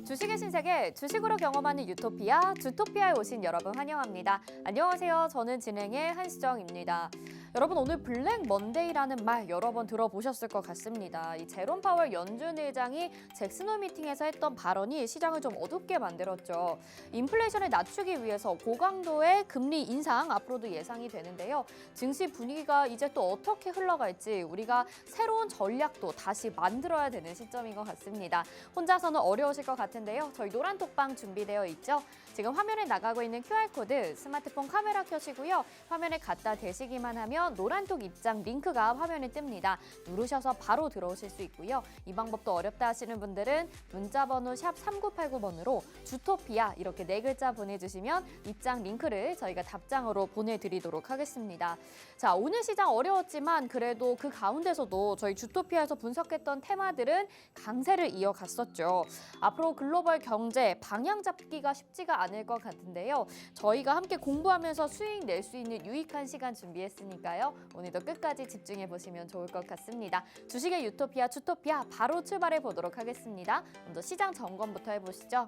주식의 신세계, 주식으로 경험하는 유토피아, 주토피아에 오신 여러분 환영합니다. 안녕하세요. 저는 진행의 한수정입니다. 여러분, 오늘 블랙 먼데이라는 말 여러 번 들어보셨을 것 같습니다. 이 제롬 파월 연준 의장이 잭슨홀 미팅에서 했던 발언이 시장을 좀 어둡게 만들었죠. 인플레이션을 낮추기 위해서 고강도의 금리 인상 앞으로도 예상이 되는데요. 증시 분위기가 이제 또 어떻게 흘러갈지 우리가 새로운 전략도 다시 만들어야 되는 시점인 것 같습니다. 혼자서는 어려우실 것 같은데요. 저희 노란톡방 준비되어 있죠. 지금 화면에 나가고 있는 QR코드 스마트폰 카메라 켜시고요. 화면에 갖다 대시기만 하면 노란톡 입장 링크가 화면에 뜹니다. 누르셔서 바로 들어오실 수 있고요. 이 방법도 어렵다 하시는 분들은 문자번호 샵 3989번으로 주토피아 이렇게 4글자 보내주시면 입장 링크를 저희가 답장으로 보내드리도록 하겠습니다. 자, 오늘 시장 어려웠지만 그래도 그 가운데서도 저희 주토피아에서 분석했던 테마들은 강세를 이어갔었죠. 앞으로 글로벌 경제 방향 잡기가 쉽지가 않을 것 같은데요. 저희가 함께 공부하면서 수익 낼 수 있는 유익한 시간 준비했으니까요. 오늘도 끝까지 집중해 보시면 좋을 것 같습니다. 주식의 유토피아, 주토피아 바로 출발해 보도록 하겠습니다. 먼저 시장 점검부터 해보시죠.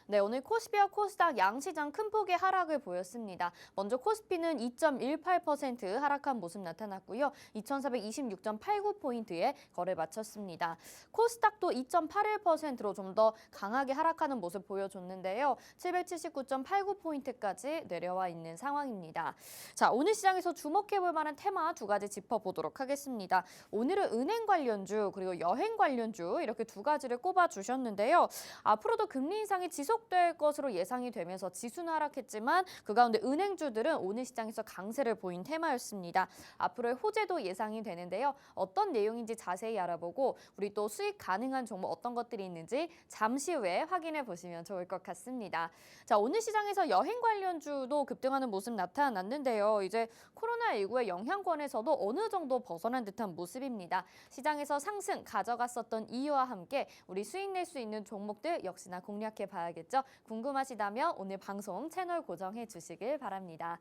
네, 오늘 코스피와 코스닥 양시장 큰 폭의 하락을 보였습니다. 먼저 코스피는 2.18% 하락한 모습 나타났고요. 2,426.89포인트에 거래 마쳤습니다. 코스닥도 2.81%로 좀 더 강하게 하락하는 모습 보여줬는데요. 779.89포인트까지 내려와 있는 상황입니다. 자, 오늘 시장에서 주목해볼 만한 테마 두 가지 짚어보도록 하겠습니다. 오늘은 은행 관련주 그리고 여행 관련주 이렇게 두 가지를 꼽아주셨는데요. 앞으로도 금리 인상이 지속될 것으로 예상이 되면서 지수는 하락했지만 그 가운데 은행주들은 오늘 시장에서 강세를 보인 테마였습니다. 앞으로의 호재도 예상이 되는데요. 어떤 내용인지 자세히 알아보고 우리 또 수익 가능한 종목 어떤 것들이 있는지 잠시 후에 확인해 보시면 좋을 것 같습니다. 자, 오늘 시장에서 여행 관련주도 급등하는 모습 나타났는데요. 이제 코로나19의 영향권에서도 어느 정도 벗어난 듯한 모습입니다. 시장에서 상승 가져갔었던 이유와 함께 우리 수익 낼 수 있는 종목들 역시나 공략해 봐야겠죠. 궁금하시다면 오늘 방송 채널 고정해 주시길 바랍니다.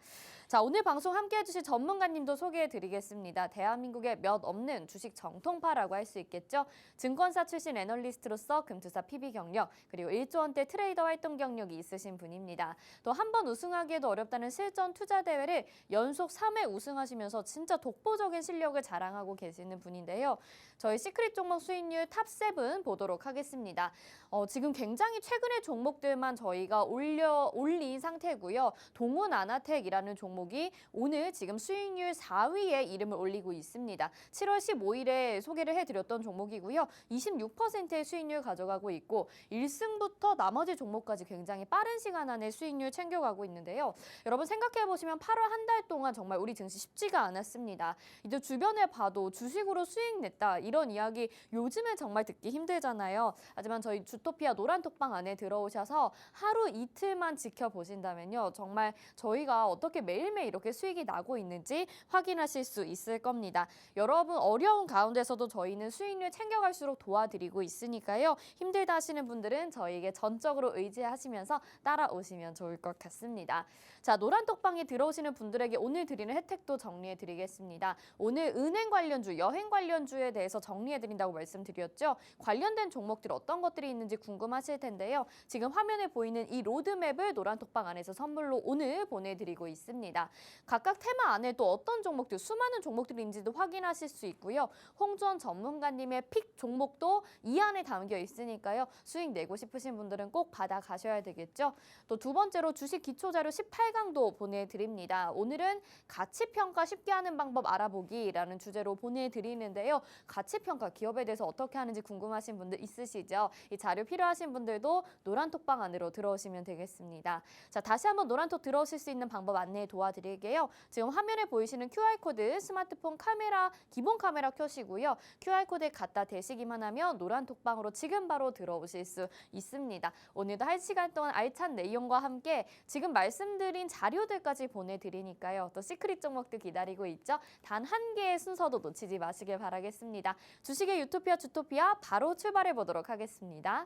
자, 오늘 방송 함께 해주실 전문가님도 소개해 드리겠습니다. 대한민국의 몇 없는 주식 정통파라고 할 수 있겠죠. 증권사 출신 애널리스트로서 금투사 PB 경력 그리고 1조 원대 트레이더 활동 경력이 있으신 분입니다. 또 한 번 우승하기에도 어렵다는 실전 투자 대회를 연속 3회 우승하시면서 진짜 독보적인 실력을 자랑하고 계시는 분인데요. 저희 시크릿 종목 수익률 탑7 보도록 하겠습니다. 지금 굉장히 최근의 종목들만 저희가 올린 상태고요. 동훈 아나텍이라는 종목이 오늘 지금 수익률 4위에 이름을 올리고 있습니다. 7월 15일에 소개를 해드렸던 종목이고요. 26%의 수익률 가져가고 있고 1승부터 나머지 종목까지 굉장히 빠른 시간 안에 수익률 챙겨가고 있는데요. 여러분 생각해보시면 8월 한 달 동안 정말 우리 증시 쉽지가 않았습니다. 이제 주변에 봐도 주식으로 수익 냈다 이런 이야기 요즘에 정말 듣기 힘들잖아요. 하지만 저희 주토피아 노란톡방 안에 들어오셔서 하루 이틀만 지켜보신다면요. 정말 저희가 어떻게 매일매일 이렇게 수익이 나고 있는지 확인하실 수 있을 겁니다. 여러분 어려운 가운데서도 저희는 수익률 챙겨갈수록 도와드리고 있으니까요. 힘들다 하시는 분들은 저희에게 전적으로 의지하시면서 따라오시면 좋을 것 같습니다. 자, 노란톡방에 들어오시는 분들에게 오늘 드리는 혜택도 정리해드리겠습니다. 오늘 은행 관련주, 여행 관련주에 대해서 정리해드린다고 말씀드렸죠. 관련된 종목들 어떤 것들이 있는지 궁금하실 텐데요. 지금 화면에 보이는 이 로드맵을 노란톡방 안에서 선물로 오늘 보내드리고 있습니다. 각각 테마 안에 또 어떤 종목들, 수많은 종목들이 있는지도 확인하실 수 있고요. 홍주원 전문가님의 픽 종목도 이 안에 담겨 있으니까요. 수익 내고 싶으신 분들은 꼭 받아가셔야 되겠죠. 또 두 번째로 주식 기초자료 18강도 보내드립니다. 오늘은 가치평가 쉽게 하는 방법 알아보기라는 주제로 보내드리는데요. 가치평가 기업에 대해서 어떻게 하는지 궁금하신 분들 있으시죠? 이 자료 필요하신 분들도 노란톡방 안으로 들어오시면 되겠습니다. 자, 다시 한번 노란톡 들어오실 수 있는 방법 안내 도와드릴게요. 지금 화면에 보이시는 QR코드 스마트폰 카메라, 기본 카메라 켜시고요. QR코드에 갖다 대시기만 하면 노란톡방으로 지금 바로 들어오실 수 있습니다. 오늘도 1시간 동안 알찬 내용과 함께 지금 말씀드린 자료들까지 보내드리니까요. 또 시크릿 종목도 기다리고 있죠. 단 한 개의 순서도 놓치지 마시길 바라겠습니다. 주식의 유토피아 주토피아 바로 출발해 보도록 하겠습니다.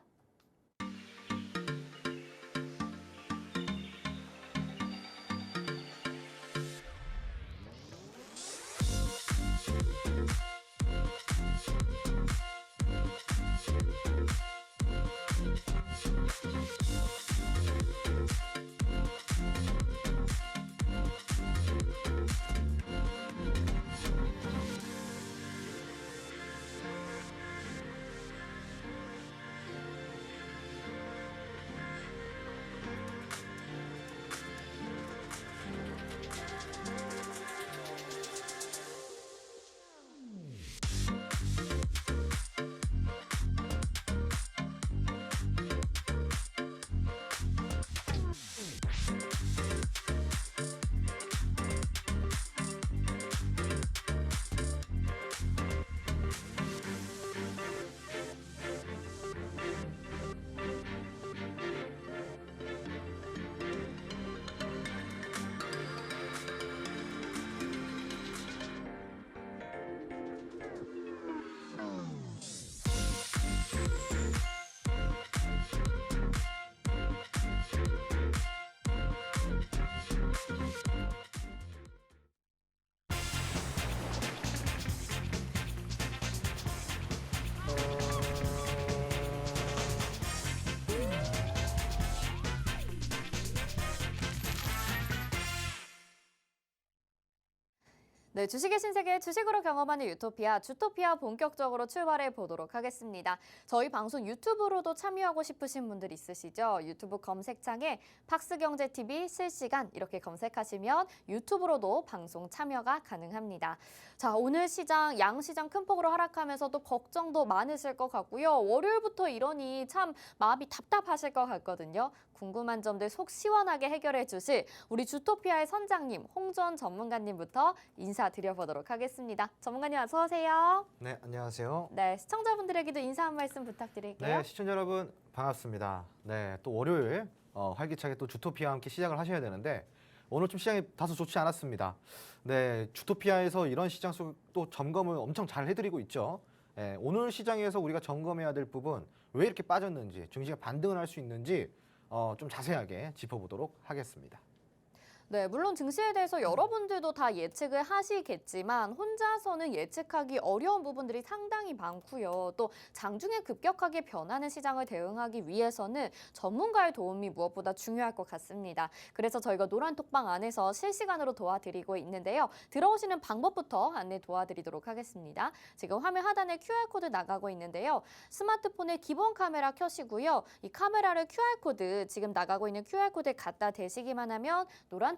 네, 주식의 신세계 주식으로 경험하는 유토피아, 주토피아 본격적으로 출발해 보도록 하겠습니다. 저희 방송 유튜브로도 참여하고 싶으신 분들 있으시죠? 유튜브 검색창에 팍스경제TV 실시간 이렇게 검색하시면 유튜브로도 방송 참여가 가능합니다. 자, 오늘 시장, 양시장 큰 폭으로 하락하면서도 걱정도 많으실 것 같고요. 월요일부터 이러니 참 마음이 답답하실 것 같거든요. 궁금한 점들 속 시원하게 해결해 주실 우리 주토피아의 선장님, 홍전 전문가님부터 인사드려보도록 하겠습니다. 전문가님 어서 오세요. 네, 안녕하세요. 네, 시청자분들에게도 인사 한 말씀 부탁드릴게요. 네, 시청자 여러분 반갑습니다. 네, 또 월요일 활기차게 또 주토피아와 함께 시작을 하셔야 되는데 오늘 좀 시장이 다소 좋지 않았습니다. 네, 주토피아에서 이런 시장 속 또 점검을 엄청 잘 해드리고 있죠. 네, 오늘 시장에서 우리가 점검해야 될 부분 왜 이렇게 빠졌는지, 증시가 반등을 할 수 있는지 좀 자세하게 짚어보도록 하겠습니다. 네, 물론 증시에 대해서 여러분들도 다 예측을 하시겠지만 혼자서는 예측하기 어려운 부분들이 상당히 많고요. 또 장중에 급격하게 변하는 시장을 대응하기 위해서는 전문가의 도움이 무엇보다 중요할 것 같습니다. 그래서 저희가 노란톡방 안에서 실시간으로 도와드리고 있는데요. 들어오시는 방법부터 안내 도와드리도록 하겠습니다. 지금 화면 하단에 QR코드 나가고 있는데요. 스마트폰에 기본 카메라 켜시고요. 이 카메라를 QR코드, 지금 나가고 있는 QR코드에 갖다 대시기만 하면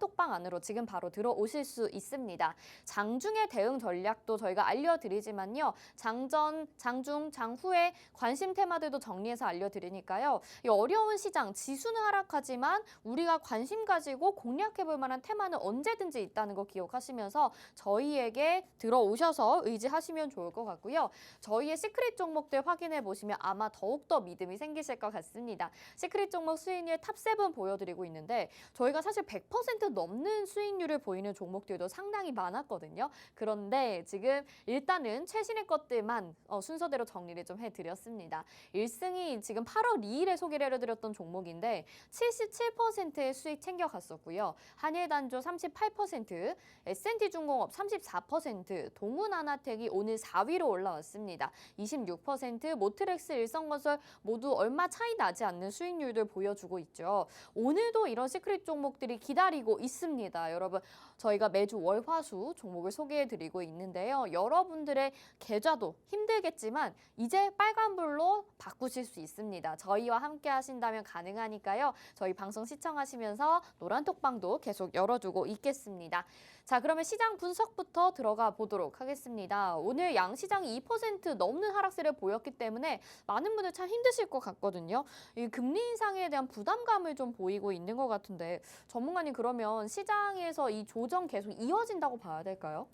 톡방 안으로 지금 바로 들어오실 수 있습니다. 장중의 대응 전략도 저희가 알려드리지만요. 장전, 장중, 장후의 관심 테마들도 정리해서 알려드리니까요. 이 어려운 시장, 지수는 하락하지만 우리가 관심 가지고 공략해볼 만한 테마는 언제든지 있다는 거 기억하시면서 저희에게 들어오셔서 의지하시면 좋을 것 같고요. 저희의 시크릿 종목들 확인해 보시면 아마 더욱더 믿음이 생기실 것 같습니다. 시크릿 종목 수익률 탑7 보여드리고 있는데 저희가 사실 100% 넘는 수익률을 보이는 종목들도 상당히 많았거든요. 그런데 지금 일단은 최신의 것들만 순서대로 정리를 좀 해드렸습니다. 1승이 지금 8월 2일에 소개를 해드렸던 종목인데 77%의 수익 챙겨갔었고요. 한일단조 38%, S&T중공업 34%, 동훈아나텍이 오늘 4위로 올라왔습니다. 26%, 모트렉스, 일성건설 모두 얼마 차이 나지 않는 수익률들 보여주고 있죠. 오늘도 이런 시크릿 종목들이 기다리고 있습니다. 여러분, 저희가 매주 월, 화, 수 종목을 소개해드리고 있는데요. 여러분들의 계좌도 힘들겠지만 이제 빨간불로 바꾸실 수 있습니다. 저희와 함께 하신다면 가능하니까요. 저희 방송 시청하시면서 노란톡방도 계속 열어두고 있겠습니다. 자, 그러면 시장 분석부터 들어가 보도록 하겠습니다. 오늘 양시장이 2% 넘는 하락세를 보였기 때문에 많은 분들 참 힘드실 것 같거든요. 이 금리 인상에 대한 부담감을 좀 보이고 있는 것 같은데 전문가님, 그러면 시장에서 이 조정 계속 이어진다고 봐야 될까요?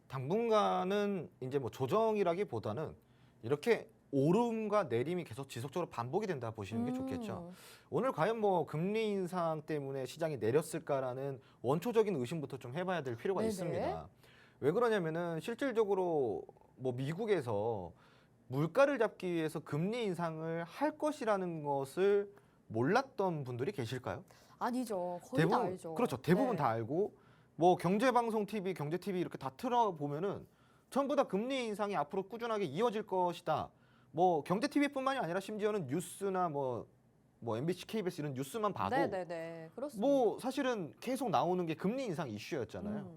당분간은 이제 뭐 조정이라기보다는 이렇게 오름과 내림이 계속 지속적으로 반복이 된다 보시는 게 좋겠죠. 오늘 과연 뭐 금리 인상 때문에 시장이 내렸을까라는 원초적인 의심부터 좀 해봐야 될 필요가 네네. 있습니다. 왜 그러냐면은 실질적으로 뭐 미국에서 물가를 잡기 위해서 금리 인상을 할 것이라는 것을 몰랐던 분들이 계실까요? 아니죠. 거의 다 알죠. 그렇죠. 대부분 네. 다 알고 뭐 경제방송 TV, 경제 TV 이렇게 다 틀어보면은 전부 다 금리 인상이 앞으로 꾸준하게 이어질 것이다. 뭐 경제 TV뿐만이 아니라 심지어는 뉴스나 뭐 MBC, KBS 이런 뉴스만 봐도 네네네. 그렇습니다. 뭐 사실은 계속 나오는 게 금리 인상 이슈였잖아요.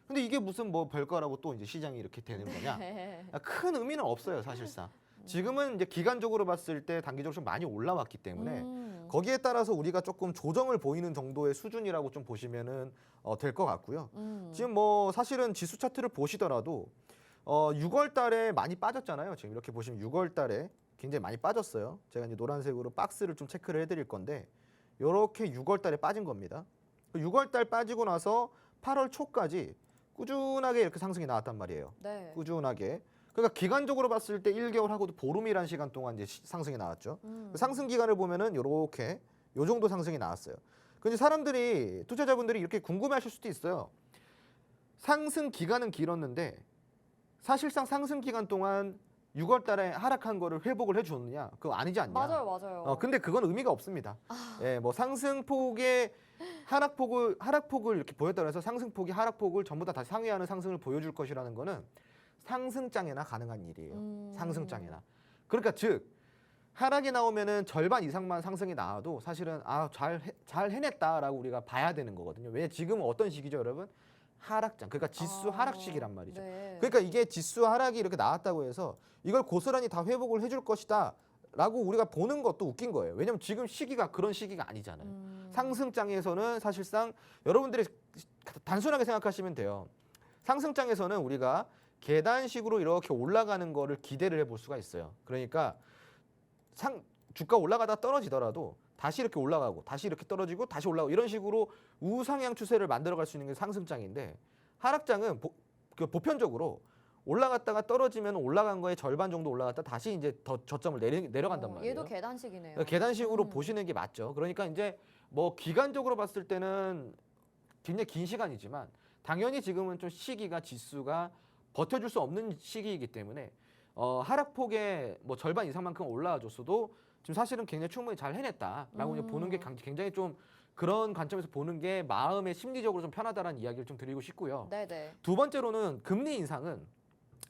근데 이게 무슨 뭐 별거라고 또 이제 시장이 이렇게 되는 거냐? 네. 큰 의미는 없어요, 사실상. 지금은 이제 기간적으로 봤을 때 단기적으로 좀 많이 올라왔기 때문에 거기에 따라서 우리가 조금 조정을 보이는 정도의 수준이라고 좀 보시면은 될 것 같고요. 지금 뭐 사실은 지수 차트를 보시더라도 6월 달에 많이 빠졌잖아요. 지금 이렇게 보시면 6월 달에 굉장히 많이 빠졌어요. 제가 이제 노란색으로 박스를 좀 체크를 해드릴 건데 이렇게 6월 달에 빠진 겁니다. 6월 달 빠지고 나서 8월 초까지 꾸준하게 이렇게 상승이 나왔단 말이에요. 네. 꾸준하게. 그러니까 기간적으로 봤을 때 1개월하고도 보름이라는 시간 동안 이제 상승이 나왔죠. 상승 기간을 보면은 이렇게 요 정도 상승이 나왔어요. 근데 사람들이, 투자자분들이 이렇게 궁금해하실 수도 있어요. 상승 기간은 길었는데 사실상 상승 기간 동안 6월 달에 하락한 거를 회복을 해줬느냐? 그거 아니지 않냐? 맞아요, 맞아요. 근데 그건 의미가 없습니다. 예, 뭐 상승폭의 하락폭을 이렇게 보였다고 해서 상승폭이 하락폭을 전부 다 다시 상회하는 상승을 보여줄 것이라는 거는 상승장에나 가능한 일이에요. 상승장에나. 그러니까 즉 하락이 나오면은 절반 이상만 상승이 나와도 사실은 잘 해냈다라고 우리가 봐야 되는 거거든요. 왜 지금은 어떤 시기죠, 여러분? 하락장. 그러니까 지수 하락식이란 말이죠. 네. 그러니까 이게 지수 하락이 이렇게 나왔다고 해서 이걸 고스란히 다 회복을 해줄 것이다. 라고 우리가 보는 것도 웃긴 거예요. 왜냐면 지금 시기가 그런 시기가 아니잖아요. 상승장에서는 사실상 여러분들이 단순하게 생각하시면 돼요. 상승장에서는 우리가 계단식으로 이렇게 올라가는 거를 기대를 해볼 수가 있어요. 그러니까 주가 올라가다 떨어지더라도 다시 이렇게 올라가고 다시 이렇게 떨어지고 다시 올라가고 이런 식으로 우상향 추세를 만들어갈 수 있는 게 상승장인데 하락장은 보편적으로 올라갔다가 떨어지면 올라간 거의 절반 정도 올라갔다 다시 이제 더 저점을 내려간단 말이에요. 얘도 계단식이네요. 그러니까 계단식으로 보시는 게 맞죠. 그러니까 이제 뭐 기간적으로 봤을 때는 굉장히 긴 시간이지만 당연히 지금은 좀 시기가 지수가 버텨줄 수 없는 시기이기 때문에 하락폭의 뭐 절반 이상만큼 올라와줬어도 지금 사실은 굉장히 충분히 잘 해냈다라고 이제 보는 게 굉장히 좀 그런 관점에서 보는 게 마음에 심리적으로 좀 편하다라는 이야기를 좀 드리고 싶고요. 네네. 두 번째로는 금리 인상은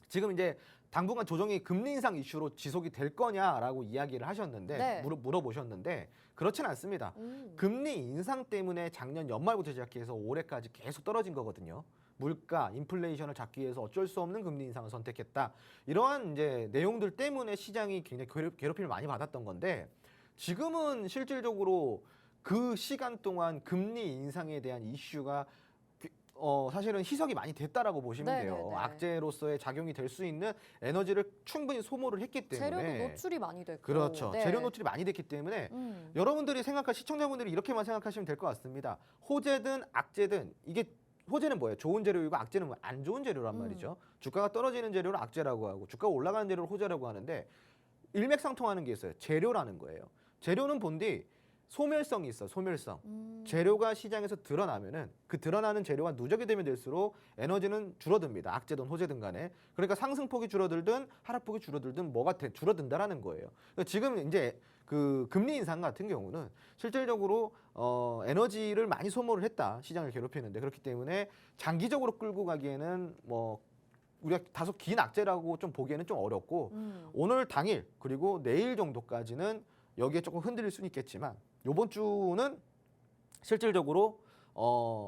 지금 이제 당분간 조정이 금리 인상 이슈로 지속이 될 거냐라고 이야기를 하셨는데 네. 물어보셨는데 그렇진 않습니다. 금리 인상 때문에 작년 연말부터 시작해서 올해까지 계속 떨어진 거거든요. 물가, 인플레이션을 잡기 위해서 어쩔 수 없는 금리 인상을 선택했다. 이러한 이제 내용들 때문에 시장이 굉장히 괴롭힘을 많이 받았던 건데 지금은 실질적으로 그 시간 동안 금리 인상에 대한 이슈가 사실은 희석이 많이 됐다라고 보시면 돼요. 네네네. 악재로서의 작용이 될 수 있는 에너지를 충분히 소모를 했기 때문에 재료도 노출이 많이 됐고. 그렇죠. 네. 재료 노출이 많이 됐기 때문에 여러분들이 시청자분들이 이렇게만 생각하시면 될 것 같습니다. 호재든 악재든 이게 호재는 뭐예요? 좋은 재료이고 악재는 안 좋은 재료란 말이죠. 주가가 떨어지는 재료를 악재라고 하고 주가가 올라가는 재료를 호재라고 하는데 일맥상통하는 게 있어요. 재료라는 거예요. 재료는 본디 소멸성이 있어. 소멸성. 재료가 시장에서 드러나면은 그 드러나는 재료가 누적이 되면 될수록 에너지는 줄어듭니다. 악재든 호재든 간에. 그러니까 상승폭이 줄어들든 하락폭이 줄어들든 뭐가 줄어든다라는 거예요. 그러니까 지금 이제 그 금리 인상 같은 경우는 실질적으로 에너지를 많이 소모를 했다. 시장을 괴롭히는데 그렇기 때문에 장기적으로 끌고 가기에는 뭐 우리가 다소 긴 악재라고 좀 보기에는 좀 어렵고 오늘 당일 그리고 내일 정도까지는 여기에 조금 흔들릴 수는 있겠지만 이번 주는 실질적으로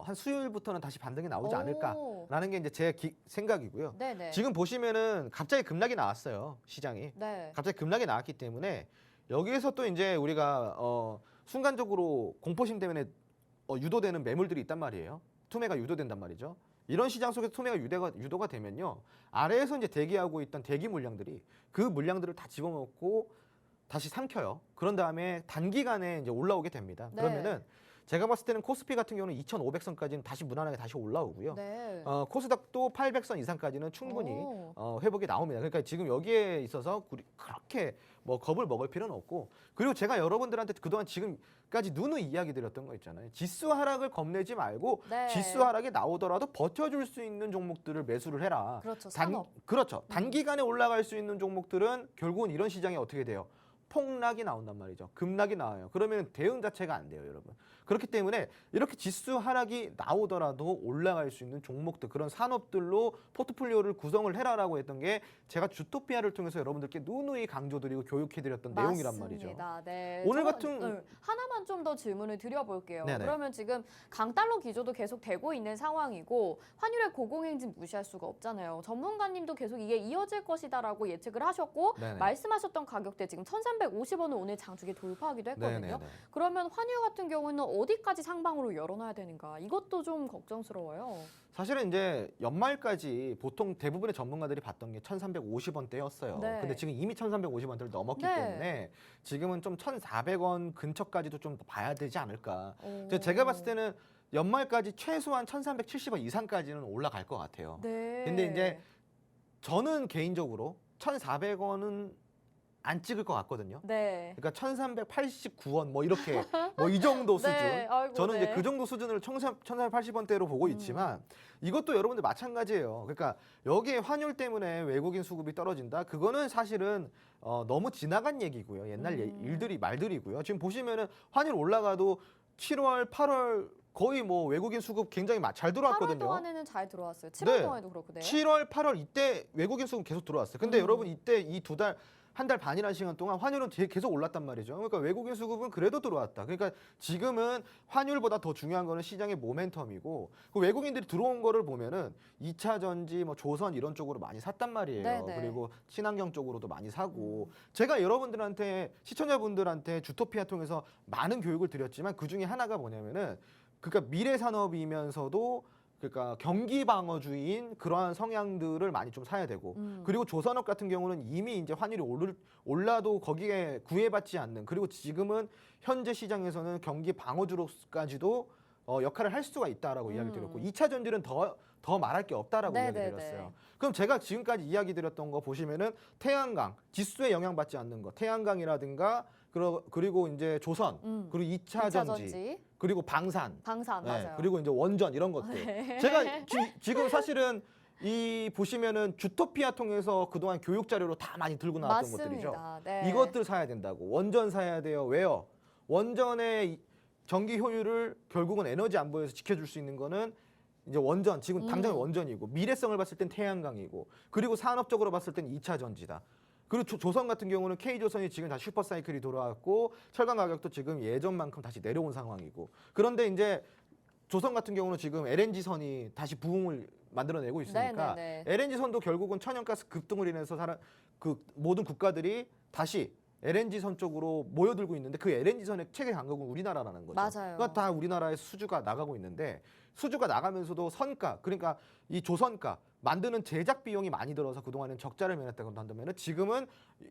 한 수요일부터는 다시 반등이 나오지 않을까라는 게 이제 제 생각이고요. 네네. 지금 보시면은 갑자기 급락이 나왔어요. 시장이. 네. 갑자기 급락이 나왔기 때문에 여기에서 또 이제 우리가 순간적으로 공포심 때문에 유도되는 매물들이 있단 말이에요. 투매가 유도된단 말이죠. 이런 시장 속에서 투매가 유도가 되면요. 아래에서 이제 대기하고 있던 대기 물량들이 그 물량들을 다 집어먹고 다시 삼켜요. 그런 다음에 단기간에 이제 올라오게 됩니다. 네. 그러면은 제가 봤을 때는 코스피 같은 경우는 2,500선까지는 다시 무난하게 다시 올라오고요. 네. 코스닥도 800선 이상까지는 충분히 회복이 나옵니다. 그러니까 지금 여기에 있어서 그렇게 뭐 겁을 먹을 필요는 없고 그리고 제가 여러분들한테 그동안 지금까지 누누이 이야기 드렸던 거 있잖아요. 지수 하락을 겁내지 말고 네. 지수 하락이 나오더라도 버텨줄 수 있는 종목들을 매수를 해라. 그렇죠. 산업. 그렇죠. 단기간에 올라갈 수 있는 종목들은 결국은 이런 시장이 어떻게 돼요? 폭락이 나온단 말이죠. 급락이 나와요. 그러면 대응 자체가 안 돼요, 여러분. 그렇기 때문에 이렇게 지수 하락이 나오더라도 올라갈 수 있는 종목들, 그런 산업들로 포트폴리오를 구성을 해라라고 했던 게 제가 주토피아를 통해서 여러분들께 누누이 강조드리고 교육해드렸던 내용이란 말이죠. 맞습니다. 네. 오늘 같은 하나만 좀 더 질문을 드려볼게요. 네네. 그러면 지금 강달러 기조도 계속 되고 있는 상황이고 환율의 고공행진 무시할 수가 없잖아요. 전문가님도 계속 이게 이어질 것이다라고 예측을 하셨고 네네. 말씀하셨던 가격대 지금 1,350원을 오늘 장중에 돌파하기도 했거든요. 네네네. 그러면 환율 같은 경우는 어디까지 상방으로 열어놔야 되는가? 이것도 좀 걱정스러워요. 사실은 이제 연말까지 보통 대부분의 전문가들이 봤던 게 1,350원대였어요. 네. 근데 지금 이미 1,350원대를 넘었기 네. 때문에 지금은 좀 1,400원 근처까지도 좀 봐야 되지 않을까. 오. 제가 봤을 때는 연말까지 최소한 1,370원 이상까지는 올라갈 것 같아요. 네. 근데 이제 저는 개인적으로 1,400원은 안 찍을 것 같거든요. 네. 그러니까 1,389원 뭐 이렇게 뭐 이 정도 수준. 네. 아이고, 저는 네. 이제 그 정도 수준을 1,380원대로 보고 있지만 이것도 여러분들 마찬가지예요. 그러니까 여기에 환율 때문에 외국인 수급이 떨어진다. 그거는 사실은 너무 지나간 얘기고요. 옛날 말들이고요. 지금 보시면은 환율 올라가도 7월, 8월 거의 뭐 외국인 수급 굉장히 잘 8월 들어왔거든요. 동안에는 잘 들어왔어요. 7월 네. 동안에도 그렇고. 네. 7월, 8월 이때 외국인 수급 계속 들어왔어요. 근데 여러분 이때 이 두 달 한 달 반이라는 시간 동안 환율은 계속 올랐단 말이죠. 그러니까 외국인 수급은 그래도 들어왔다. 그러니까 지금은 환율보다 더 중요한 거는 시장의 모멘텀이고 그 외국인들이 들어온 거를 보면은 2차 전지, 뭐 조선 이런 쪽으로 많이 샀단 말이에요. 네네. 그리고 친환경 쪽으로도 많이 사고 제가 여러분들한테 시청자분들한테 주토피아 통해서 많은 교육을 드렸지만 그 중에 하나가 뭐냐면은 그러니까 미래 산업이면서도 그러니까 경기 방어주의인 그러한 성향들을 많이 좀 사야 되고 그리고 조선업 같은 경우는 이미 이제 환율이 올라도 거기에 구애받지 않는 그리고 지금은 현재 시장에서는 경기 방어주로까지도 역할을 할 수가 있다라고 이야기 드렸고 2차 전지는 더 말할 게 없다라고 이야기 네네네. 드렸어요. 그럼 제가 지금까지 이야기 드렸던 거 보시면은 태양광 지수에 영향받지 않는 거 태양광이라든가 그리고 이제 조선 그리고 2차 전지 그리고 방산 방산 네, 맞아요. 그리고 이제 원전 이런 것들. 네. 제가 지금 사실은 이 보시면은 주토피아 통해서 그동안 교육 자료로 다 많이 들고 나왔던 것들이죠. 맞습니다. 네. 이것들 사야 된다고. 원전 사야 돼요. 왜요? 원전의 전기 효율을 결국은 에너지 안보에서 지켜줄 수 있는 거는 이제 원전, 지금 당장 원전이고 미래성을 봤을 땐 태양광이고 그리고 산업적으로 봤을 땐 2차 전지다. 그리고 조선 같은 경우는 K조선이 지금 다 슈퍼사이클이 돌아왔고 철강 가격도 지금 예전만큼 다시 내려온 상황이고 그런데 이제 조선 같은 경우는 지금 LNG선이 다시 부흥을 만들어내고 있으니까 네네네. LNG선도 결국은 천연가스 급등을 인해서 그 모든 국가들이 다시 LNG선 쪽으로 모여들고 있는데 그 LNG선의 최대 강국은 우리나라라는 거죠. 맞아요. 그러니까 다 우리나라의 수주가 나가고 있는데 수주가 나가면서도 선가 그러니까 이 조선가 만드는 제작 비용이 많이 들어서 그동안은 적자를 면했다고 한다면 지금은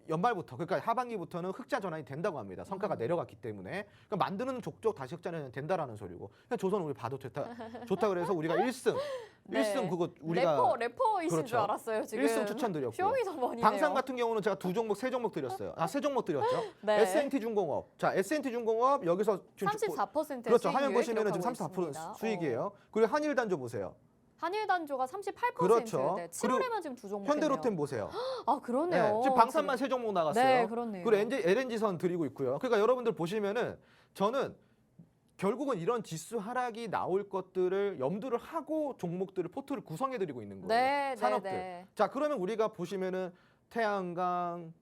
연말부터 그러니까 하반기부터는 흑자 전환이 된다고 합니다. 성과가 내려갔기 때문에 그러니까 만드는 족족 다시 흑자는 된다라는 소리고 그냥 조선 우리 봐도 좋다 그래서 우리가 1승 네. 1승 그거 우리가 래퍼이신 줄 그렇죠. 알았어요 지금. 1승 추천드렸고 쇼미더머니네요. 방산 같은 경우는 제가 2종목 3종목 드렸어요. 세 종목 드렸죠. 네. S&T 중공업. 자, S&T 중공업 여기서 지금 34%의 그렇죠. 화면 수익률 보시면은 지금 기록하고 34% 있습니다. 수익이에요. 그리고 한일 단조 보세요. 한일 단조가 38%. 그렇죠. 네, 7월에만 지금 두 종목. 현대로템 보세요. 아 그러네요. 네, 지금 방산만 지금. 3종목 나갔어요. 네, 그렇네요. 그리고 LNG선 드리고 있고요. 그러니까 여러분들 보시면은 저는 결국은 이런 지수 하락이 나올 것들을 염두를 하고 종목들을 포트를 구성해 드리고 있는 거예요. 네, 산업들. 네. 자, 그러면 우리가 보시면은 태양광,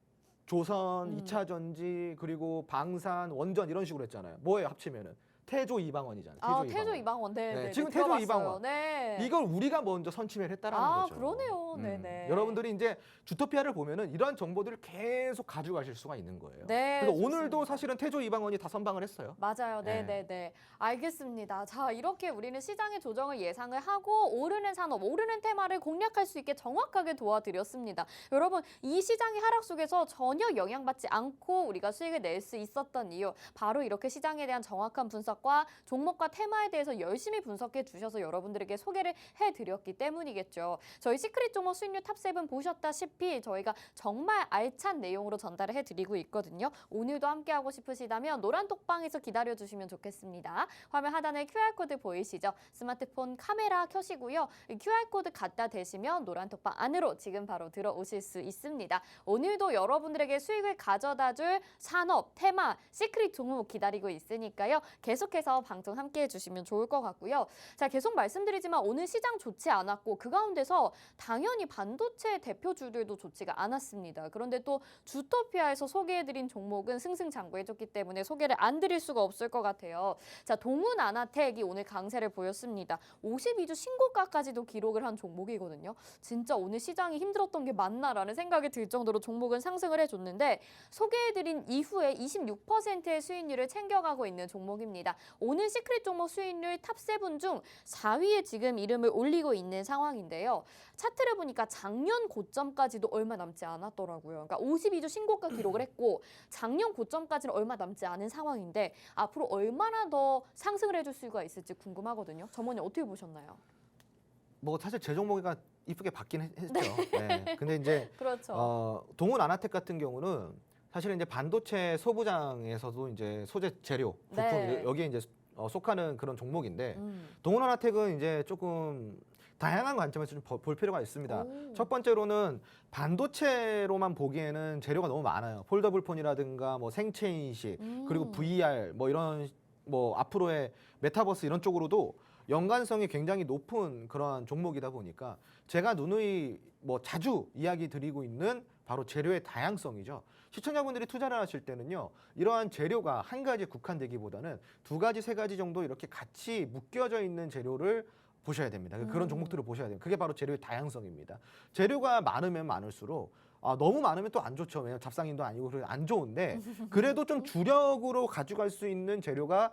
조선, 2차 전지, 그리고 방산, 원전 이런 식으로 했잖아요. 뭐예요, 합치면은? 태조 이방원이잖아요. 태조 이방원. 네, 네, 네. 지금 네, 태조 들어봤어요. 이방원. 네. 이걸 우리가 먼저 선취를 했다라는 거죠. 그러네요. 네네. 여러분들이 이제 주토피아를 보면은 이러한 정보들을 계속 가져가실 수가 있는 거예요. 네, 그래서 좋습니다. 오늘도 사실은 태조 이방원이 다 선방을 했어요. 맞아요. 네. 네네네. 알겠습니다. 자, 이렇게 우리는 시장의 조정을 예상을 하고 오르는 산업, 오르는 테마를 공략할 수 있게 정확하게 도와드렸습니다. 여러분, 이 시장의 하락 속에서 전혀 영향받지 않고 우리가 수익을 낼 수 있었던 이유, 바로 이렇게 시장에 대한 정확한 분석과 종목과 테마에 대해서 열심히 분석해 주셔서 여러분들에게 소개를 해드렸기 때문이겠죠. 저희 시크릿 종목 수익률 탑7 보셨다시피 저희가 정말 알찬 내용으로 전달을 해드리고 있거든요. 오늘도 함께하고 싶으시다면 노란 톡방에서 기다려주시면 좋겠습니다. 화면 하단에 QR코드 보이시죠? 스마트폰 카메라 켜시고요. 이 QR코드 갖다 대시면 노란 톡방 안으로 지금 바로 들어오실 수 있습니다. 오늘도 여러분들에게 수익을 가져다줄 산업, 테마, 시크릿 종목 기다리고 있으니까요. 계속해서 방송 함께해 주시면 좋을 것 같고요. 자, 계속 말씀드리지만 오늘 시장 좋지 않았고 그 가운데서 당연히 반도체 대표주들도 좋지가 않았습니다. 그런데 또 주토피아에서 소개해드린 종목은 승승장구해줬기 때문에 소개를 안 드릴 수가 없을 것 같아요. 자, 동훈아나텍이 오늘 강세를 보였습니다. 52주 신고가까지도 기록을 한 종목이거든요. 진짜 오늘 시장이 힘들었던 게 맞나라는 생각이 들 정도로 종목은 상승을 해줬는데 소개해드린 이후에 26%의 수익률을 챙겨가고 있는 종목입니다. 오늘 시크릿 종목 수익률 탑7 중 4위에 지금 이름을 올리고 있는 상황인데요. 차트를 보니까 작년 고점까지도 얼마 남지 않았더라고요. 그러니까 52주 신고가 기록을 했고 작년 고점까지는 얼마 남지 않은 상황인데 앞으로 얼마나 더 상승을 해줄 수가 있을지 궁금하거든요. 점원님 어떻게 보셨나요? 뭐 사실 제 종목이가 이쁘게 받긴 했죠. 네. 근데 이제 그렇죠. 동훈 아나텍 같은 경우는 사실은 이제 반도체 소부장에서도 이제 소재 재료 부품 네. 여기에 이제 속하는 그런 종목인데 동훈 아나텍은 이제 조금 다양한 관점에서 좀 볼 필요가 있습니다. 오. 첫 번째로는 반도체로만 보기에는 재료가 너무 많아요. 폴더블 폰이라든가 뭐 생체 인식 그리고 VR 뭐 이런 뭐 앞으로의 메타버스 이런 쪽으로도 연관성이 굉장히 높은 그러한 종목이다 보니까 제가 누누이 뭐 자주 이야기 드리고 있는 바로 재료의 다양성이죠. 시청자분들이 투자를 하실 때는요, 이러한 재료가 한 가지에 국한되기보다는 두 가지, 세 가지 정도 이렇게 같이 묶여져 있는 재료를 보셔야 됩니다. 그런 종목들을 보셔야 돼요. 그게 바로 재료의 다양성입니다. 재료가 많으면 많을수록 너무 많으면 또 안 좋죠. 왜냐면 잡상인도 아니고 그래서 안 좋은데 그래도 좀 주력으로 가져갈 수 있는 재료가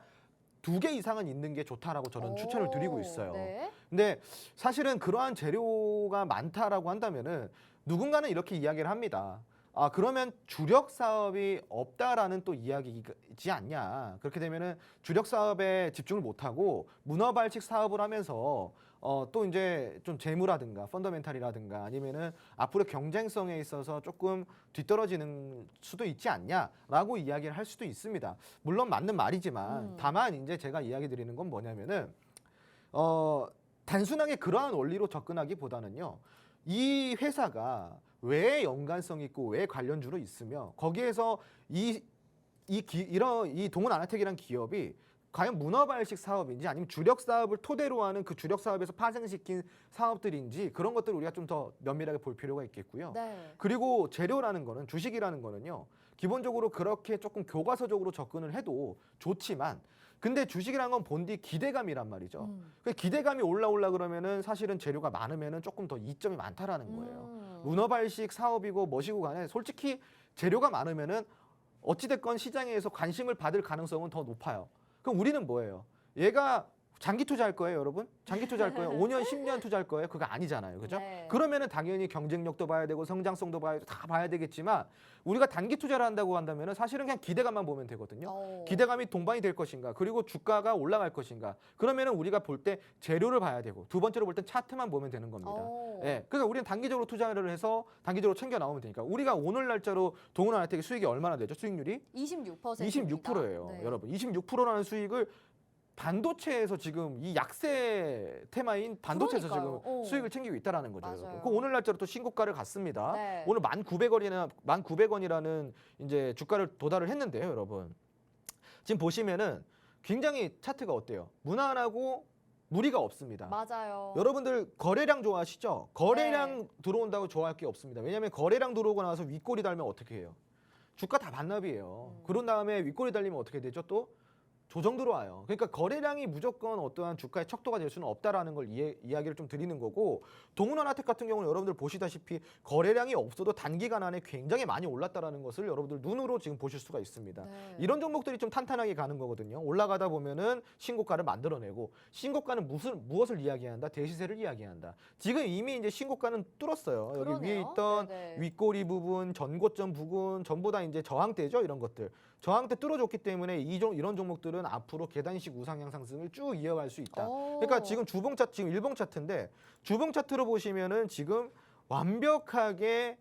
2개 이상은 있는 게 좋다라고 저는 추천을 드리고 있어요. 네. 근데 사실은 그러한 재료가 많다라고 한다면은 누군가는 이렇게 이야기를 합니다. 그러면 주력 사업이 없다라는 또 이야기이지 않냐. 그렇게 되면은 주력 사업에 집중을 못하고 문어발식 사업을 하면서 또 이제 좀 재무라든가 펀더멘탈이라든가 아니면은 앞으로 경쟁성에 있어서 조금 뒤떨어지는 수도 있지 않냐라고 이야기를 할 수도 있습니다. 물론 맞는 말이지만 다만 이제 제가 이야기 드리는 건 뭐냐면은 단순하게 그러한 원리로 접근하기보다는요. 이 회사가 왜 연관성 있고 왜 관련주로 있으며 거기에서 이 동원 아나텍이라는 기업이 과연 문어발식 사업인지 아니면 주력 사업을 토대로 하는 그 주력 사업에서 파생시킨 사업들인지 그런 것들을 우리가 좀 더 면밀하게 볼 필요가 있겠고요. 네. 그리고 재료라는 거는 주식이라는 거는요. 기본적으로 그렇게 조금 교과서적으로 접근을 해도 좋지만 근데 주식이라는 건 본디 기대감이란 말이죠. 그 기대감이 올라오려 그러면은 사실은 재료가 많으면은 조금 더 이점이 많다라는 거예요. 문어발식 사업이고 뭐시고 간에 솔직히 재료가 많으면은 어찌됐건 시장에서 관심을 받을 가능성은 더 높아요. 그럼 우리는 뭐예요? 얘가 장기 투자할 거예요, 여러분? 장기 투자할 거예요? 5년, 10년 투자할 거예요? 그거 아니잖아요. 그죠? 네. 그러면은 당연히 경쟁력도 봐야 되고 성장성도 봐야 되고 다 봐야 되겠지만 우리가 단기 투자를 한다고 한다면은 사실은 그냥 기대감만 보면 되거든요. 기대감이 동반이 될 것인가? 그리고 주가가 올라갈 것인가? 그러면은 우리가 볼 때 재료를 봐야 되고 두 번째로 볼 땐 차트만 보면 되는 겁니다. 예. 그러니까 우리는 단기적으로 투자를 해서 단기적으로 챙겨 나오면 되니까 우리가 오늘 날짜로 동원 아나텍이 수익이 얼마나 되죠? 수익률이 26%입니다. 26%예요. 네. 여러분. 26%라는 수익을 반도체에서 지금 이 약세 테마인 반도체에서 그러니까요. 지금 수익을 챙기고 있다라는 거죠. 맞아요. 여러분. 그 오늘 날짜로 또 신고가를 갔습니다. 네. 오늘 1,900원이라는 이제 주가를 도달을 했는데요, 여러분. 지금 보시면은 굉장히 차트가 어때요? 무난하고 무리가 없습니다. 맞아요. 여러분들 거래량 좋아하시죠? 거래량 들어온다고 좋아할 게 없습니다. 왜냐하면 거래량 들어오고 나서 윗골이 달면 어떻게 해요? 주가 다 반납이에요. 그런 다음에 윗골이 달리면 어떻게 되죠? 또 조정 들어와요. 그러니까 거래량이 무조건 어떠한 주가의 척도가 될 수는 없다라는 걸 이야기를 좀 드리는 거고 동원 아나텍 같은 경우는 여러분들 보시다시피 거래량이 없어도 단기간 안에 굉장히 많이 올랐다라는 것을 여러분들 눈으로 지금 보실 수가 있습니다. 네. 이런 종목들이 좀 탄탄하게 가는 거거든요. 올라가다 보면은 신고가를 만들어내고 신고가는 무엇을 이야기한다? 대시세를 이야기한다. 지금 이미 이제 신고가는 뚫었어요. 여기 그러네요. 위에 있던 네네. 윗꼬리 부분, 전고점 부분 전부 다 이제 저항대죠. 이런 것들. 저항대 뚫어줬기 때문에 이런 종목들은 앞으로 계단식 우상향 상승을 쭉 이어갈 수 있다. 그러니까 지금 주봉 차트, 지금 일봉 차트인데 주봉 차트로 보시면은 지금 완벽하게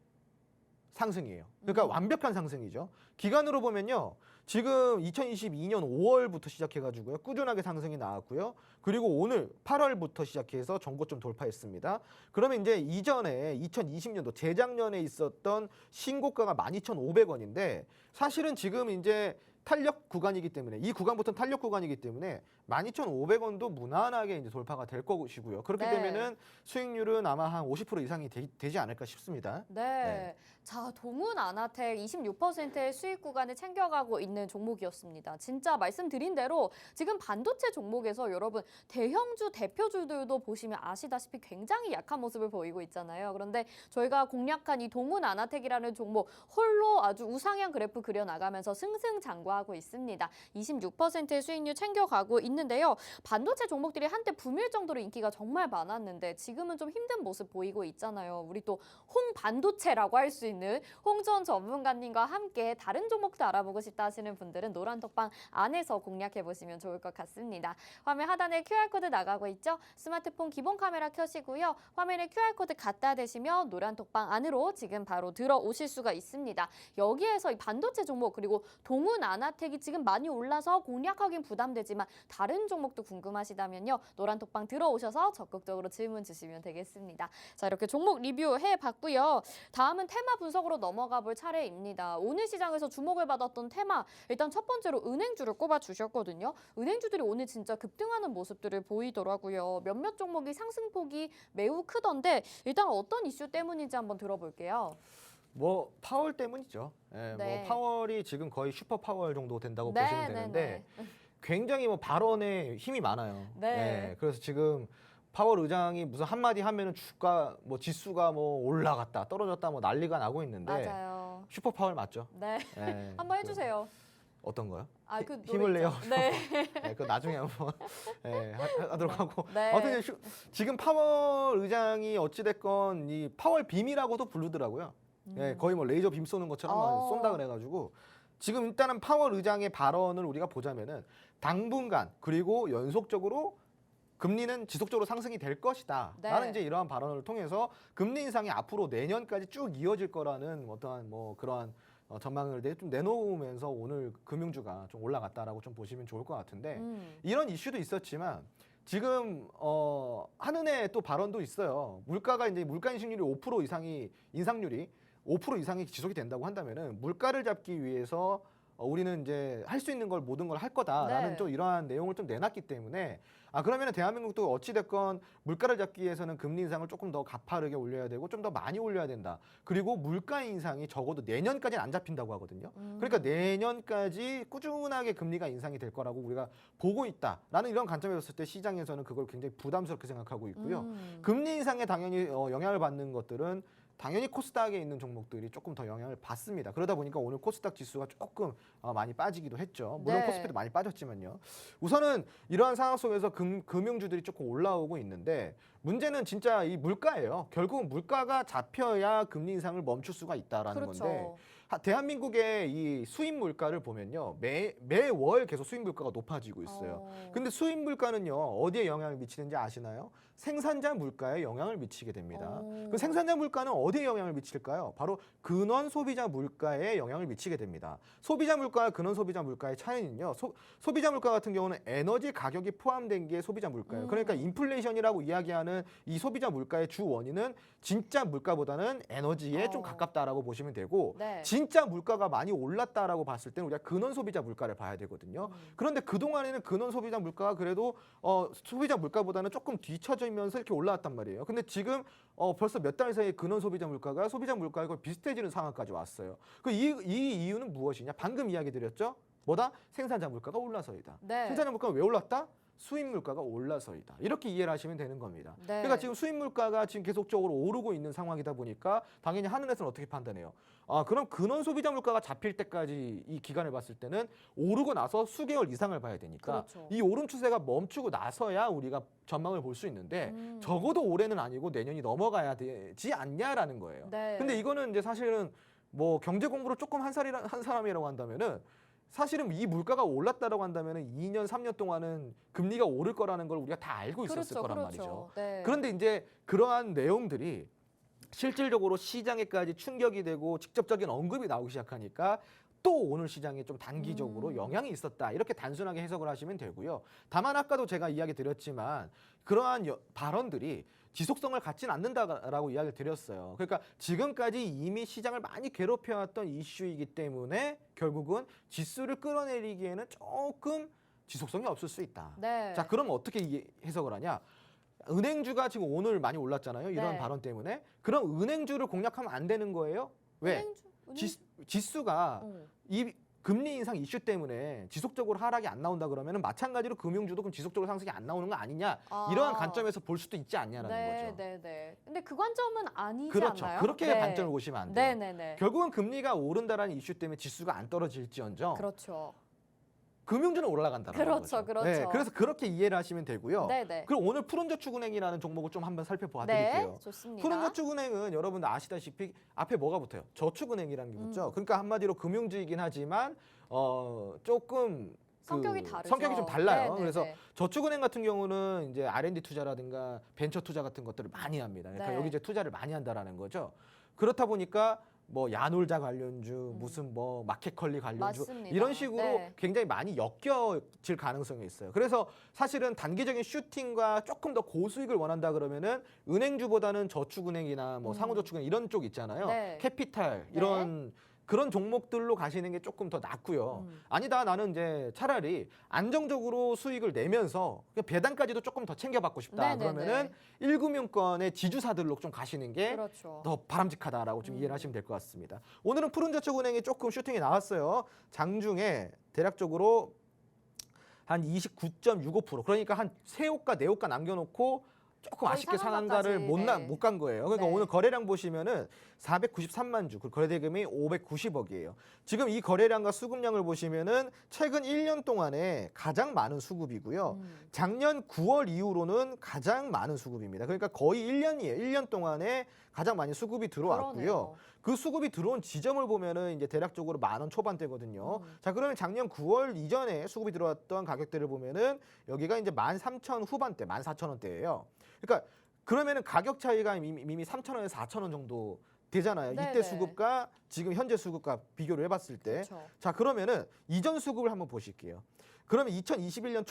상승이에요. 그러니까 완벽한 상승이죠. 기간으로 보면요. 지금 2022년 5월부터 시작해가지고요. 꾸준하게 상승이 나왔고요. 그리고 오늘 8월부터 시작해서 전고점 돌파했습니다. 그러면 이제 이전에 2020년도 재작년에 있었던 신고가가 12,500원인데 사실은 지금 이제 탄력 구간이기 때문에 이 구간부터는 탄력 구간이기 때문에 12,500원도 무난하게 이제 돌파가 될 것이고요. 그렇게 네. 되면은 수익률은 아마 한 50% 이상이 되지 않을까 싶습니다. 네. 네. 자, 동훈 아나텍 26%의 수익 구간을 챙겨가고 있는 종목이었습니다. 진짜 말씀드린 대로 지금 반도체 종목에서 여러분 대형주 대표주들도 보시면 아시다시피 굉장히 약한 모습을 보이고 있잖아요. 그런데 저희가 공략한 이 동훈 아나텍이라는 종목 홀로 아주 우상향 그래프 그려나가면서 승승장구하고 있습니다. 26%의 수익률 챙겨가고 있는데요. 반도체 종목들이 한때 붐일 정도로 인기가 정말 많았는데 지금은 좀 힘든 모습 보이고 있잖아요. 우리 또 홍반도체라고 할 수 있는 홍주원 전문가님과 함께 다른 종목도 알아보고 싶다 하시는 분들은 노란톡방 안에서 공략해 보시면 좋을 것 같습니다. 화면 하단에 QR코드 나가고 있죠? 스마트폰 기본 카메라 켜시고요. 화면에 QR코드 갖다 대시면 노란톡방 안으로 지금 바로 들어오실 수가 있습니다. 여기에서 이 반도체 종목 그리고 동훈 아나텍이 지금 많이 올라서 공략하기는 부담되지만 다른 종목도 궁금하시다면요. 노란톡방 들어오셔서 적극적으로 질문 주시면 되겠습니다. 자, 이렇게 종목 리뷰해 봤고요. 다음은 테마 분석으로 넘어가 볼 차례입니다. 오늘 시장에서 주목을 받았던 테마, 일단 첫 번째로 은행주를 꼽아 주셨거든요. 은행주들이 오늘 진짜 급등하는 모습들을 보이더라고요. 몇몇 종목이 상승폭이 매우 크던데 일단 어떤 이슈 때문인지 한번 들어볼게요. 뭐 파월 때문이죠. 예, 네. 뭐 파월이 지금 거의 슈퍼 파월 정도 된다고 네, 보시면 되는데 굉장히 뭐 발언에 힘이 많아요. 네. 예, 그래서 지금 파월 의장이 무슨 한마디 하면은 주가 뭐 지수가 뭐 올라갔다 떨어졌다 뭐 난리가 나고 있는데 맞아요. 슈퍼 파월 맞죠? 네. 예, 한번 해주세요. 어떤 거요? 아, 그 힘을 내요. 네. 네, 그 나중에 한번 하도록 하고. 네. 아무튼 지금 파월 의장이 어찌됐건 이 파월 빔이라고도 부르더라고요. 예, 거의 뭐 레이저 빔 쏘는 것처럼 쏜다 그래가지고 지금 일단은 파월 의장의 발언을 우리가 보자면은 당분간 그리고 연속적으로 금리는 지속적으로 상승이 될 것이다. 네. 라는 이제 이러한 발언을 통해서 금리 인상이 앞으로 내년까지 쭉 이어질 거라는 어떠한 뭐 그러한 전망을 좀 내놓으면서 오늘 금융주가 좀 올라갔다라고 좀 보시면 좋을 것 같은데 이런 이슈도 있었지만 지금 한은의 또 발언도 있어요. 물가가 이제 물가 인식률이 5% 이상이 인상률이 5% 이상이 지속이 된다고 한다면은 물가를 잡기 위해서 우리는 이제 할 수 있는 걸 모든 걸 할 거다라는 네. 좀 이러한 내용을 좀 내놨기 때문에 그러면은 대한민국도 어찌 됐건 물가를 잡기 위해서는 금리 인상을 조금 더 가파르게 올려야 되고 좀 더 많이 올려야 된다. 그리고 물가 인상이 적어도 내년까지는 안 잡힌다고 하거든요. 그러니까 내년까지 꾸준하게 금리가 인상이 될 거라고 우리가 보고 있다라는 이런 관점에서 봤을 때 시장에서는 그걸 굉장히 부담스럽게 생각하고 있고요. 금리 인상에 당연히 영향을 받는 것들은 당연히 코스닥에 있는 종목들이 조금 더 영향을 받습니다. 그러다 보니까 오늘 코스닥 지수가 조금 많이 빠지기도 했죠. 물론 네. 코스피도 많이 빠졌지만요. 우선은 이러한 상황 속에서 금융주들이 조금 올라오고 있는데 문제는 진짜 이 물가예요. 결국은 물가가 잡혀야 금리 인상을 멈출 수가 있다라는 그렇죠. 건데 대한민국의 이 수입 물가를 보면요. 매월 계속 수입 물가가 높아지고 있어요. 근데 수입 물가는요. 어디에 영향을 미치는지 아시나요? 생산자 물가에 영향을 미치게 됩니다. 그 생산자 물가는 어디에 영향을 미칠까요? 바로 근원 소비자 물가에 영향을 미치게 됩니다. 소비자 물가와 근원 소비자 물가의 차이는요. 소비자 물가 같은 경우는 에너지 가격이 포함된 게 소비자 물가예요. 그러니까 인플레이션이라고 이야기하는 이 소비자 물가의 주 원인은 진짜 물가보다는 에너지에 좀 가깝다라고 보시면 되고 네. 진짜 물가가 많이 올랐다라고 봤을 때는 우리가 근원 소비자 물가를 봐야 되거든요. 그런데 그동안에는 근원 소비자 물가가 그래도 소비자 물가보다는 조금 뒤처지면서 이렇게 올라왔단 말이에요. 근데 지금 벌써 몇 달 사이에 근원 소비자 물가가 소비자 물가와 거의 비슷해지는 상황까지 왔어요. 이 이유는 무엇이냐? 방금 이야기 드렸죠? 뭐다? 생산자 물가가 올라서이다. 네. 생산자 물가가 왜 올랐다? 수입 물가가 올라서이다. 이렇게 이해를 하시면 되는 겁니다. 네. 그러니까 지금 수입 물가가 지금 계속적으로 오르고 있는 상황이다 보니까 당연히 한은에서는 어떻게 판단해요? 그럼 근원 소비자 물가가 잡힐 때까지 이 기간을 봤을 때는 오르고 나서 수개월 이상을 봐야 되니까 그렇죠. 이 오름 추세가 멈추고 나서야 우리가 전망을 볼 수 있는데 적어도 올해는 아니고 내년이 넘어가야 되지 않냐라는 거예요. 네. 근데 이거는 이제 사실은 뭐 경제 공부를 조금 한 사람이라고 한다면은 사실은 이 물가가 올랐다라고 한다면은 2년, 3년 동안은 금리가 오를 거라는 걸 우리가 다 알고 있었을 그렇죠, 거란 그렇죠. 말이죠. 네. 그런데 이제 그러한 내용들이 실질적으로 시장에까지 충격이 되고 직접적인 언급이 나오기 시작하니까 또 오늘 시장에 좀 단기적으로 영향이 있었다. 이렇게 단순하게 해석을 하시면 되고요. 다만 아까도 제가 이야기 드렸지만 그러한 발언들이 지속성을 갖지는 않는다라고 이야기를 드렸어요. 그러니까 지금까지 이미 시장을 많이 괴롭혀왔던 이슈이기 때문에 결국은 지수를 끌어내리기에는 조금 지속성이 없을 수 있다. 네. 자, 그럼 어떻게 해석을 하냐? 은행주가 지금 오늘 많이 올랐잖아요. 이런 네. 발언 때문에. 그럼 은행주를 공략하면 안 되는 거예요? 왜? 지수가 이 금리 인상 이슈 때문에 지속적으로 하락이 안 나온다 그러면은 마찬가지로 금융주도 그럼 지속적으로 상승이 안 나오는 거 아니냐 이러한 관점에서 볼 수도 있지 않냐라는 거죠. 네. 근데 그 관점은 아니지 그렇죠. 않나요? 그렇게 네. 관점을 보시면 안 돼요. 네. 결국은 금리가 오른다라는 이슈 때문에 지수가 안 떨어질지언정 그렇죠. 금융주는 올라간다는 거죠. 그렇죠. 네, 그래서 그렇게 이해를 하시면 되고요. 네. 그럼 오늘 푸른저축은행이라는 종목을 좀 한번 살펴봐 네, 드릴게요. 좋습니다. 푸른저축은행은 여러분들 아시다시피 앞에 뭐가 붙어요? 저축은행이라는 게 붙죠. 그러니까 한마디로 금융주이긴 하지만 조금 성격이 다르죠. 성격이 좀 달라요. 네. 그래서 저축은행 같은 경우는 이제 R&D 투자라든가 벤처 투자 같은 것들을 많이 합니다. 그러니까 네. 여기 이제 투자를 많이 한다라는 거죠. 그렇다 보니까 뭐 야놀자 관련주, 무슨 뭐 마켓컬리 관련주 맞습니다. 이런 식으로 네. 굉장히 많이 엮여질 가능성이 있어요. 그래서 사실은 단기적인 슈팅과 조금 더 고수익을 원한다 그러면은 은행주보다는 저축은행이나 뭐 상호저축은행 이런 쪽 있잖아요. 네. 캐피탈 이런 그런 종목들로 가시는 게 조금 더 낫고요. 아니다, 나는 이제 차라리 안정적으로 수익을 내면서 배당까지도 조금 더 챙겨받고 싶다. 네네네. 그러면은 1금융권의 지주사들로 좀 가시는 게 더 그렇죠. 바람직하다라고 좀 이해를 하시면 될 것 같습니다. 오늘은 푸른저축은행이 조금 슈팅이 나왔어요. 장중에 대략적으로 한 29.65%. 그러니까 한 세 호가 네 호가 남겨놓고 조금 거의 아쉽게 상한가까지, 상한가를 네. 못 간 거예요. 그러니까 네. 오늘 거래량 보시면은 493만 주, 그 거래대금이 590억이에요. 지금 이 거래량과 수급량을 보시면은 최근 1년 동안에 가장 많은 수급이고요. 작년 9월 이후로는 가장 많은 수급입니다. 그러니까 거의 1년이에요. 1년 동안에 가장 많이 수급이 들어왔고요. 그러네요. 그 수급이 들어온 지점을 보면은 이제 대략적으로 10,000원 초반대거든요. 자, 그러면 작년 9월 이전에 수급이 들어왔던 가격대를 보면은 여기가 이제 13,000 후반대, 14,000원대예요. 그러니까 그러면은 가격 차이가 이미 3,000원에서 4,000원 정도 되잖아요. 네네. 이때 수급과 지금 현재 수급과 비교를 해봤을 때. 그렇죠. 자, 그러면은 이전 수급을 한번 보실게요. 그러면 2021년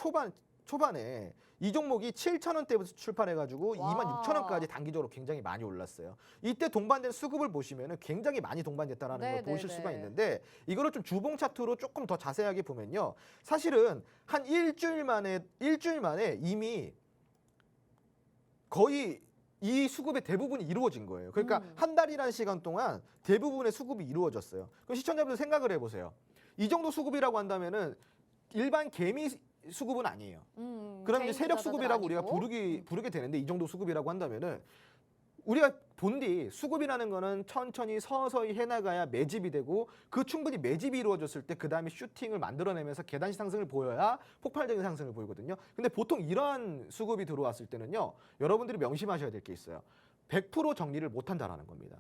초반에 이 종목이 7,000원대부터 출발해가지고 와. 26,000원까지 단기적으로 굉장히 많이 올랐어요. 이때 동반된 수급을 보시면은 굉장히 많이 동반됐다라는 걸 네네네. 보실 수가 있는데, 이거를 좀 주봉 차트로 조금 더 자세하게 보면요, 사실은 한 일주일 만에 이미 거의 이 수급의 대부분이 이루어진 거예요. 그러니까 한 달이라는 시간 동안 대부분의 수급이 이루어졌어요. 그럼 시청자분들 생각을 해보세요. 이 정도 수급이라고 한다면은 일반 개미 수급은 아니에요. 그럼 이제 개인 세력 투자자들 수급이라고 우리가 아니고. 부르게 되는데, 이 정도 수급이라고 한다면은 우리가 본 뒤 수급이라는 거는 천천히 서서히 해나가야 매집이 되고, 그 충분히 매집이 이루어졌을 때 그 다음에 슈팅을 만들어내면서 계단식 상승을 보여야 폭발적인 상승을 보이거든요. 근데 보통 이러한 수급이 들어왔을 때는요, 여러분들이 명심하셔야 될 게 있어요. 100% 정리를 못한다라는 겁니다.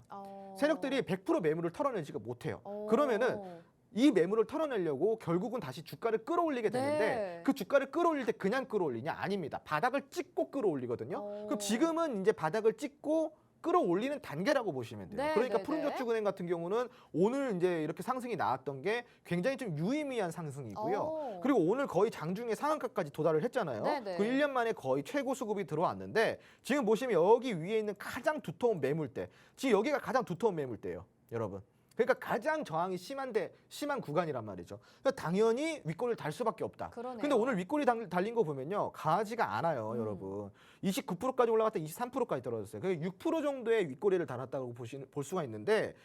세력들이 100% 매물을 털어내지가 못해요. 그러면은 이 매물을 털어내려고 결국은 다시 주가를 끌어올리게 되는데, 네. 그 주가를 끌어올릴 때 그냥 끌어올리냐? 아닙니다. 바닥을 찍고 끌어올리거든요. 그럼 지금은 이제 바닥을 찍고 끌어올리는 단계라고 보시면 돼요. 네, 그러니까 네, 푸른저축은행 같은 경우는 오늘 이제 이렇게 상승이 나왔던 게 굉장히 좀 유의미한 상승이고요. 그리고 오늘 거의 장중에 상한가까지 도달을 했잖아요. 네, 네. 그 1년 만에 거의 최고 수급이 들어왔는데, 지금 보시면 여기 위에 있는 가장 두터운 매물대, 지금 여기가 가장 두터운 매물대예요, 여러분. 그러니까 가장 저항이 심한 구간이란 말이죠. 그러니까 당연히 윗골을 달 수밖에 없다. 그러네요. 근데 오늘 윗골이 달린 거 보면요, 가지가 않아요, 여러분. 29%까지 올라갔다 23%까지 떨어졌어요. 그러니까 6% 정도의 윗골이를 달았다고 볼 수가 있는데,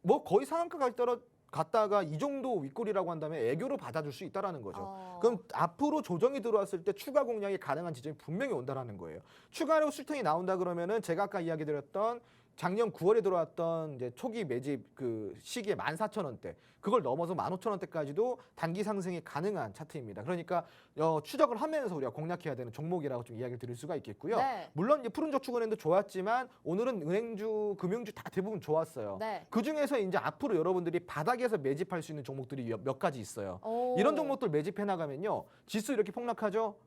뭐 거의 상한가까지 갔다가 이 정도 윗골이라고 한다면 애교로 받아줄 수 있다라는 거죠. 그럼 앞으로 조정이 들어왔을 때 추가 공략이 가능한 지점이 분명히 온다라는 거예요. 추가로 슈팅이 나온다 그러면은 제가 아까 이야기 드렸던 작년 9월에 들어왔던 이제 초기 매집 그 시기에 14,000원대, 그걸 넘어서 15,000원대까지도 단기 상승이 가능한 차트입니다. 그러니까 추적을 하면서 우리가 공략해야 되는 종목이라고 좀 이야기를 드릴 수가 있겠고요. 네. 물론 이제 푸른저축은행도 좋았지만 오늘은 은행주, 금융주 다 대부분 좋았어요. 네. 그 중에서 이제 앞으로 여러분들이 바닥에서 매집할 수 있는 종목들이 몇 가지 있어요. 이런 종목들 매집해 나가면요, 지수 이렇게 폭락하죠?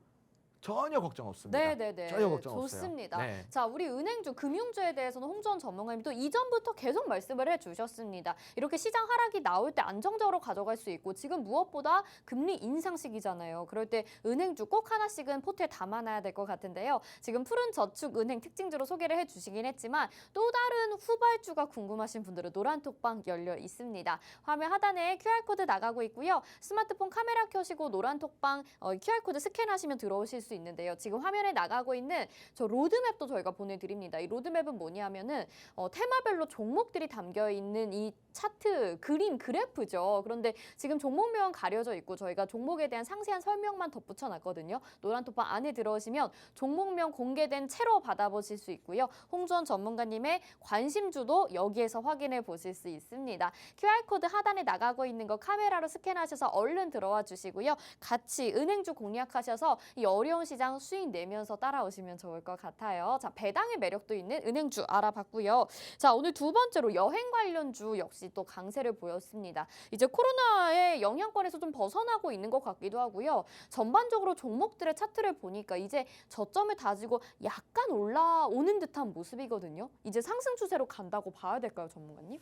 전혀 걱정 없습니다. 네네네. 전혀 걱정 좋습니다. 없어요. 네. 자, 우리 은행주, 금융주에 대해서는 홍주원 전문가님도 이전부터 계속 말씀을 해주셨습니다. 이렇게 시장 하락이 나올 때 안정적으로 가져갈 수 있고, 지금 무엇보다 금리 인상 시기잖아요. 그럴 때 은행주 꼭 하나씩은 포트에 담아놔야 될 것 같은데요. 지금 푸른저축은행 특징주로 소개를 해주시긴 했지만, 또 다른 후발주가 궁금하신 분들은 노란톡방 열려 있습니다. 화면 하단에 QR코드 나가고 있고요. 스마트폰 카메라 켜시고 노란톡방 QR코드 스캔하시면 들어오실 수 있는데요. 지금 화면에 나가고 있는 저 로드맵도 저희가 보내드립니다. 이 로드맵은 뭐냐면은 테마별로 종목들이 담겨 있는 이 차트 그림 그래프죠. 그런데 지금 종목명은 가려져 있고 저희가 종목에 대한 상세한 설명만 덧붙여놨거든요. 노란톡방 안에 들어오시면 종목명 공개된 채로 받아보실 수 있고요. 홍주원 전문가님의 관심주도 여기에서 확인해 보실 수 있습니다. QR코드 하단에 나가고 있는 거 카메라로 스캔하셔서 얼른 들어와 주시고요. 같이 은행주 공략하셔서 이 어려운 시장 수익 내면서 따라오시면 좋을 것 같아요. 자, 배당의 매력도 있는 은행주 알아봤고요. 자, 오늘 두 번째로 여행 관련주 역시 또 강세를 보였습니다. 이제 코로나의 영향권에서 좀 벗어나고 있는 것 같기도 하고요. 전반적으로 종목들의 차트를 보니까 이제 저점을 다지고 약간 올라오는 듯한 모습이거든요. 이제 상승 추세로 간다고 봐야 될까요, 전문가님?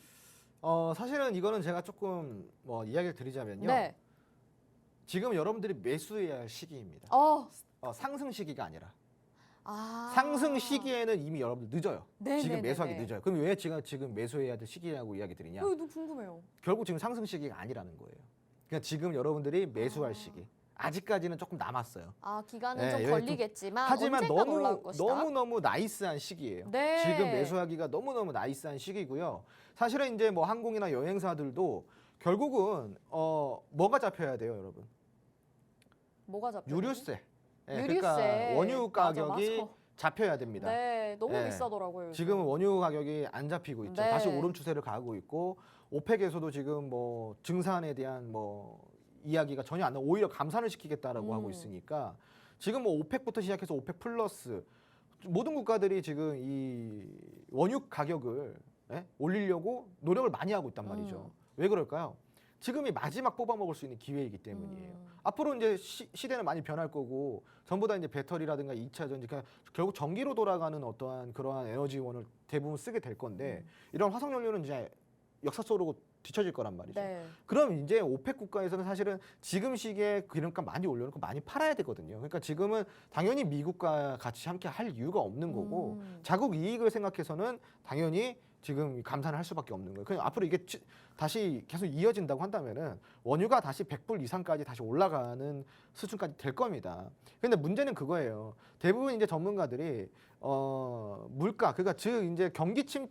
사실은 이거는 제가 조금 이야기를 드리자면요. 네. 지금 여러분들이 매수해야 할 시기입니다. 상승 시기가 아니라. 상승 시기에는 이미 여러분들 늦어요. 네네네네. 지금 매수하기 늦어요. 그럼 왜 제가 지금 매수해야 될 시기라고 이야기 드리냐? 이거 궁금해요. 결국 지금 상승 시기가 아니라는 거예요. 그러니까 지금 여러분들이 매수할 시기. 아직까지는 조금 남았어요. 기간은 네, 좀 여기 걸리겠지만 하지만 언젠간 올라올 것이다. 너무너무 나이스한 시기예요. 네. 지금 매수하기가 너무너무 나이스한 시기고요. 사실은 이제 뭐 항공이나 여행사들도 결국은 뭐가 잡혀야 돼요, 여러분? 뭐가 잡혀요? 유류세. 예, 유류세. 그러니까 원유 가격이 맞아. 잡혀야 됩니다. 네, 너무 네. 비싸더라고요. 요즘. 지금은 원유 가격이 안 잡히고 있죠. 네. 다시 오름 추세를 가고 있고 오펙에서도 지금 뭐 증산에 대한 뭐 이야기가 전혀 안 나오고 오히려 감산을 시키겠다라고 하고 있으니까 지금 뭐 오펙부터 시작해서 오펙 플러스 모든 국가들이 지금 이 원유 가격을 올리려고 노력을 많이 하고 있단 말이죠. 왜 그럴까요? 지금이 마지막 뽑아먹을 수 있는 기회이기 때문이에요. 앞으로 이제 시대는 많이 변할 거고 전부 다 이제 배터리라든가 2차 전지, 그러니까 결국 전기로 돌아가는 어떠한 그러한 에너지원을 대부분 쓰게 될 건데 이런 화석연료는 이제 역사 속으로 뒤처질 거란 말이죠. 네. 그럼 이제 오펙 국가에서는 사실은 지금 시기에 기름값 많이 올려놓고 많이 팔아야 되거든요. 그러니까 지금은 당연히 미국과 같이 함께 할 이유가 없는 거고 자국 이익을 생각해서는 당연히 지금 감산을 할 수밖에 없는 거예요. 그냥 앞으로 이게 다시 계속 이어진다고 한다면은 원유가 다시 100불 이상까지 다시 올라가는 수준까지 될 겁니다. 근데 문제는 그거예요. 대부분 이제 전문가들이 물가, 그러니까 즉 이제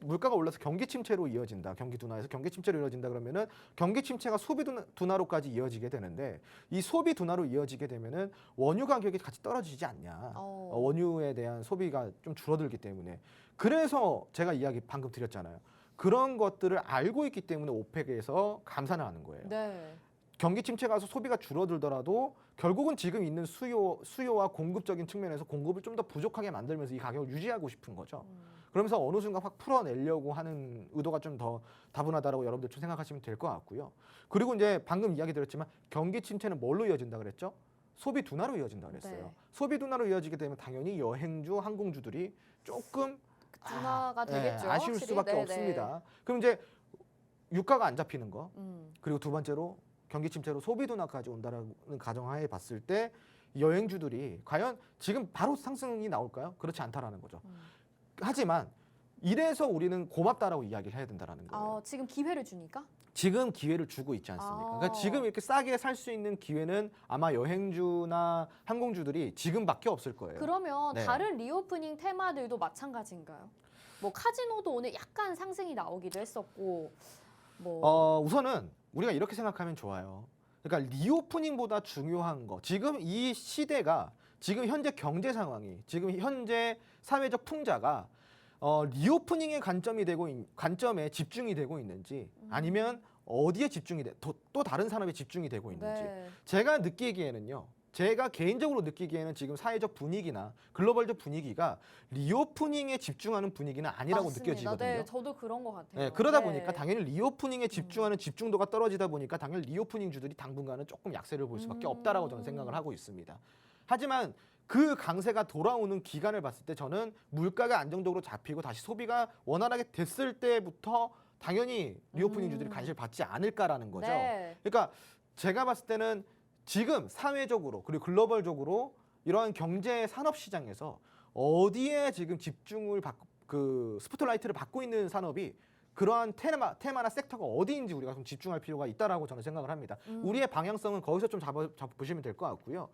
물가가 올라서 경기 침체로 이어진다. 경기 둔화에서 경기 침체로 이어진다 그러면은 경기 침체가 소비 둔화로까지 이어지게 되는데 이 소비 둔화로 이어지게 되면은 원유 가격이 같이 떨어지지 않냐. 원유에 대한 소비가 좀 줄어들기 때문에. 그래서 제가 이야기 방금 드렸잖아요. 그런 것들을 알고 있기 때문에 오펙에서 감산을 하는 거예요. 네. 경기 침체가 와서 소비가 줄어들더라도 결국은 지금 있는 수요와 공급적인 측면에서 공급을 좀 더 부족하게 만들면서 이 가격을 유지하고 싶은 거죠. 그러면서 어느 순간 확 풀어내려고 하는 의도가 좀 더 다분하다라고 여러분들 좀 생각하시면 될 것 같고요. 그리고 이제 방금 이야기 드렸지만 경기 침체는 뭘로 이어진다 그랬죠? 소비 둔화로 이어진다 그랬어요. 네. 소비 둔화로 이어지게 되면 당연히 여행주, 항공주들이 조금 둔화가 되겠죠. 아쉬울 확실히. 수밖에 네네. 없습니다. 그럼 이제 유가가 안 잡히는 거, 그리고 두 번째로 경기 침체로 소비 둔화까지 온다라는 가정하에 봤을 때 여행주들이 과연 지금 바로 상승이 나올까요? 그렇지 않다라는 거죠. 하지만 이래서 우리는 고맙다라고 이야기를 해야 된다라는 거예요. 지금 기회를 주니까? 지금 기회를 주고 있지 않습니까? 그러니까 지금 이렇게 싸게 살 수 있는 기회는 아마 여행주나 항공주들이 지금밖에 없을 거예요. 그러면 네. 다른 리오프닝 테마들도 마찬가지인가요? 뭐 카지노도 오늘 약간 상승이 나오기도 했었고 뭐 우선은 우리가 이렇게 생각하면 좋아요. 그러니까 리오프닝보다 중요한 거, 지금 이 시대가 지금 현재 경제 상황이, 지금 현재 사회적 풍자가 리오프닝의 관점에 집중이 되고 있는지 아니면 어디에 집중이 또 다른 산업에 집중이 되고 있는지. 네. 제가 개인적으로 느끼기에는 지금 사회적 분위기나 글로벌적 분위기가 리오프닝에 집중하는 분위기는 아니라고 맞습니다. 느껴지거든요. 네, 저도 그런 것 같아요. 네, 그러다 네. 보니까 당연히 리오프닝에 집중하는 집중도가 떨어지다 보니까 당연히 리오프닝 주들이 당분간은 조금 약세를 볼 수밖에 없다라고 저는 생각을 하고 있습니다. 하지만 그 강세가 돌아오는 기간을 봤을 때 저는 물가가 안정적으로 잡히고 다시 소비가 원활하게 됐을 때부터 당연히 리오프닝 주들이 관심을 받지 않을까라는 거죠. 네. 그러니까 제가 봤을 때는 지금 사회적으로 그리고 글로벌적으로 이러한 경제 산업 시장에서 어디에 지금 집중을 스포트라이트를 받고 있는 산업이 그러한 테마나 섹터가 어디인지 우리가 좀 집중할 필요가 있다라고 저는 생각을 합니다. 우리의 방향성은 거기서 좀 잡으시면 될 것 같고요.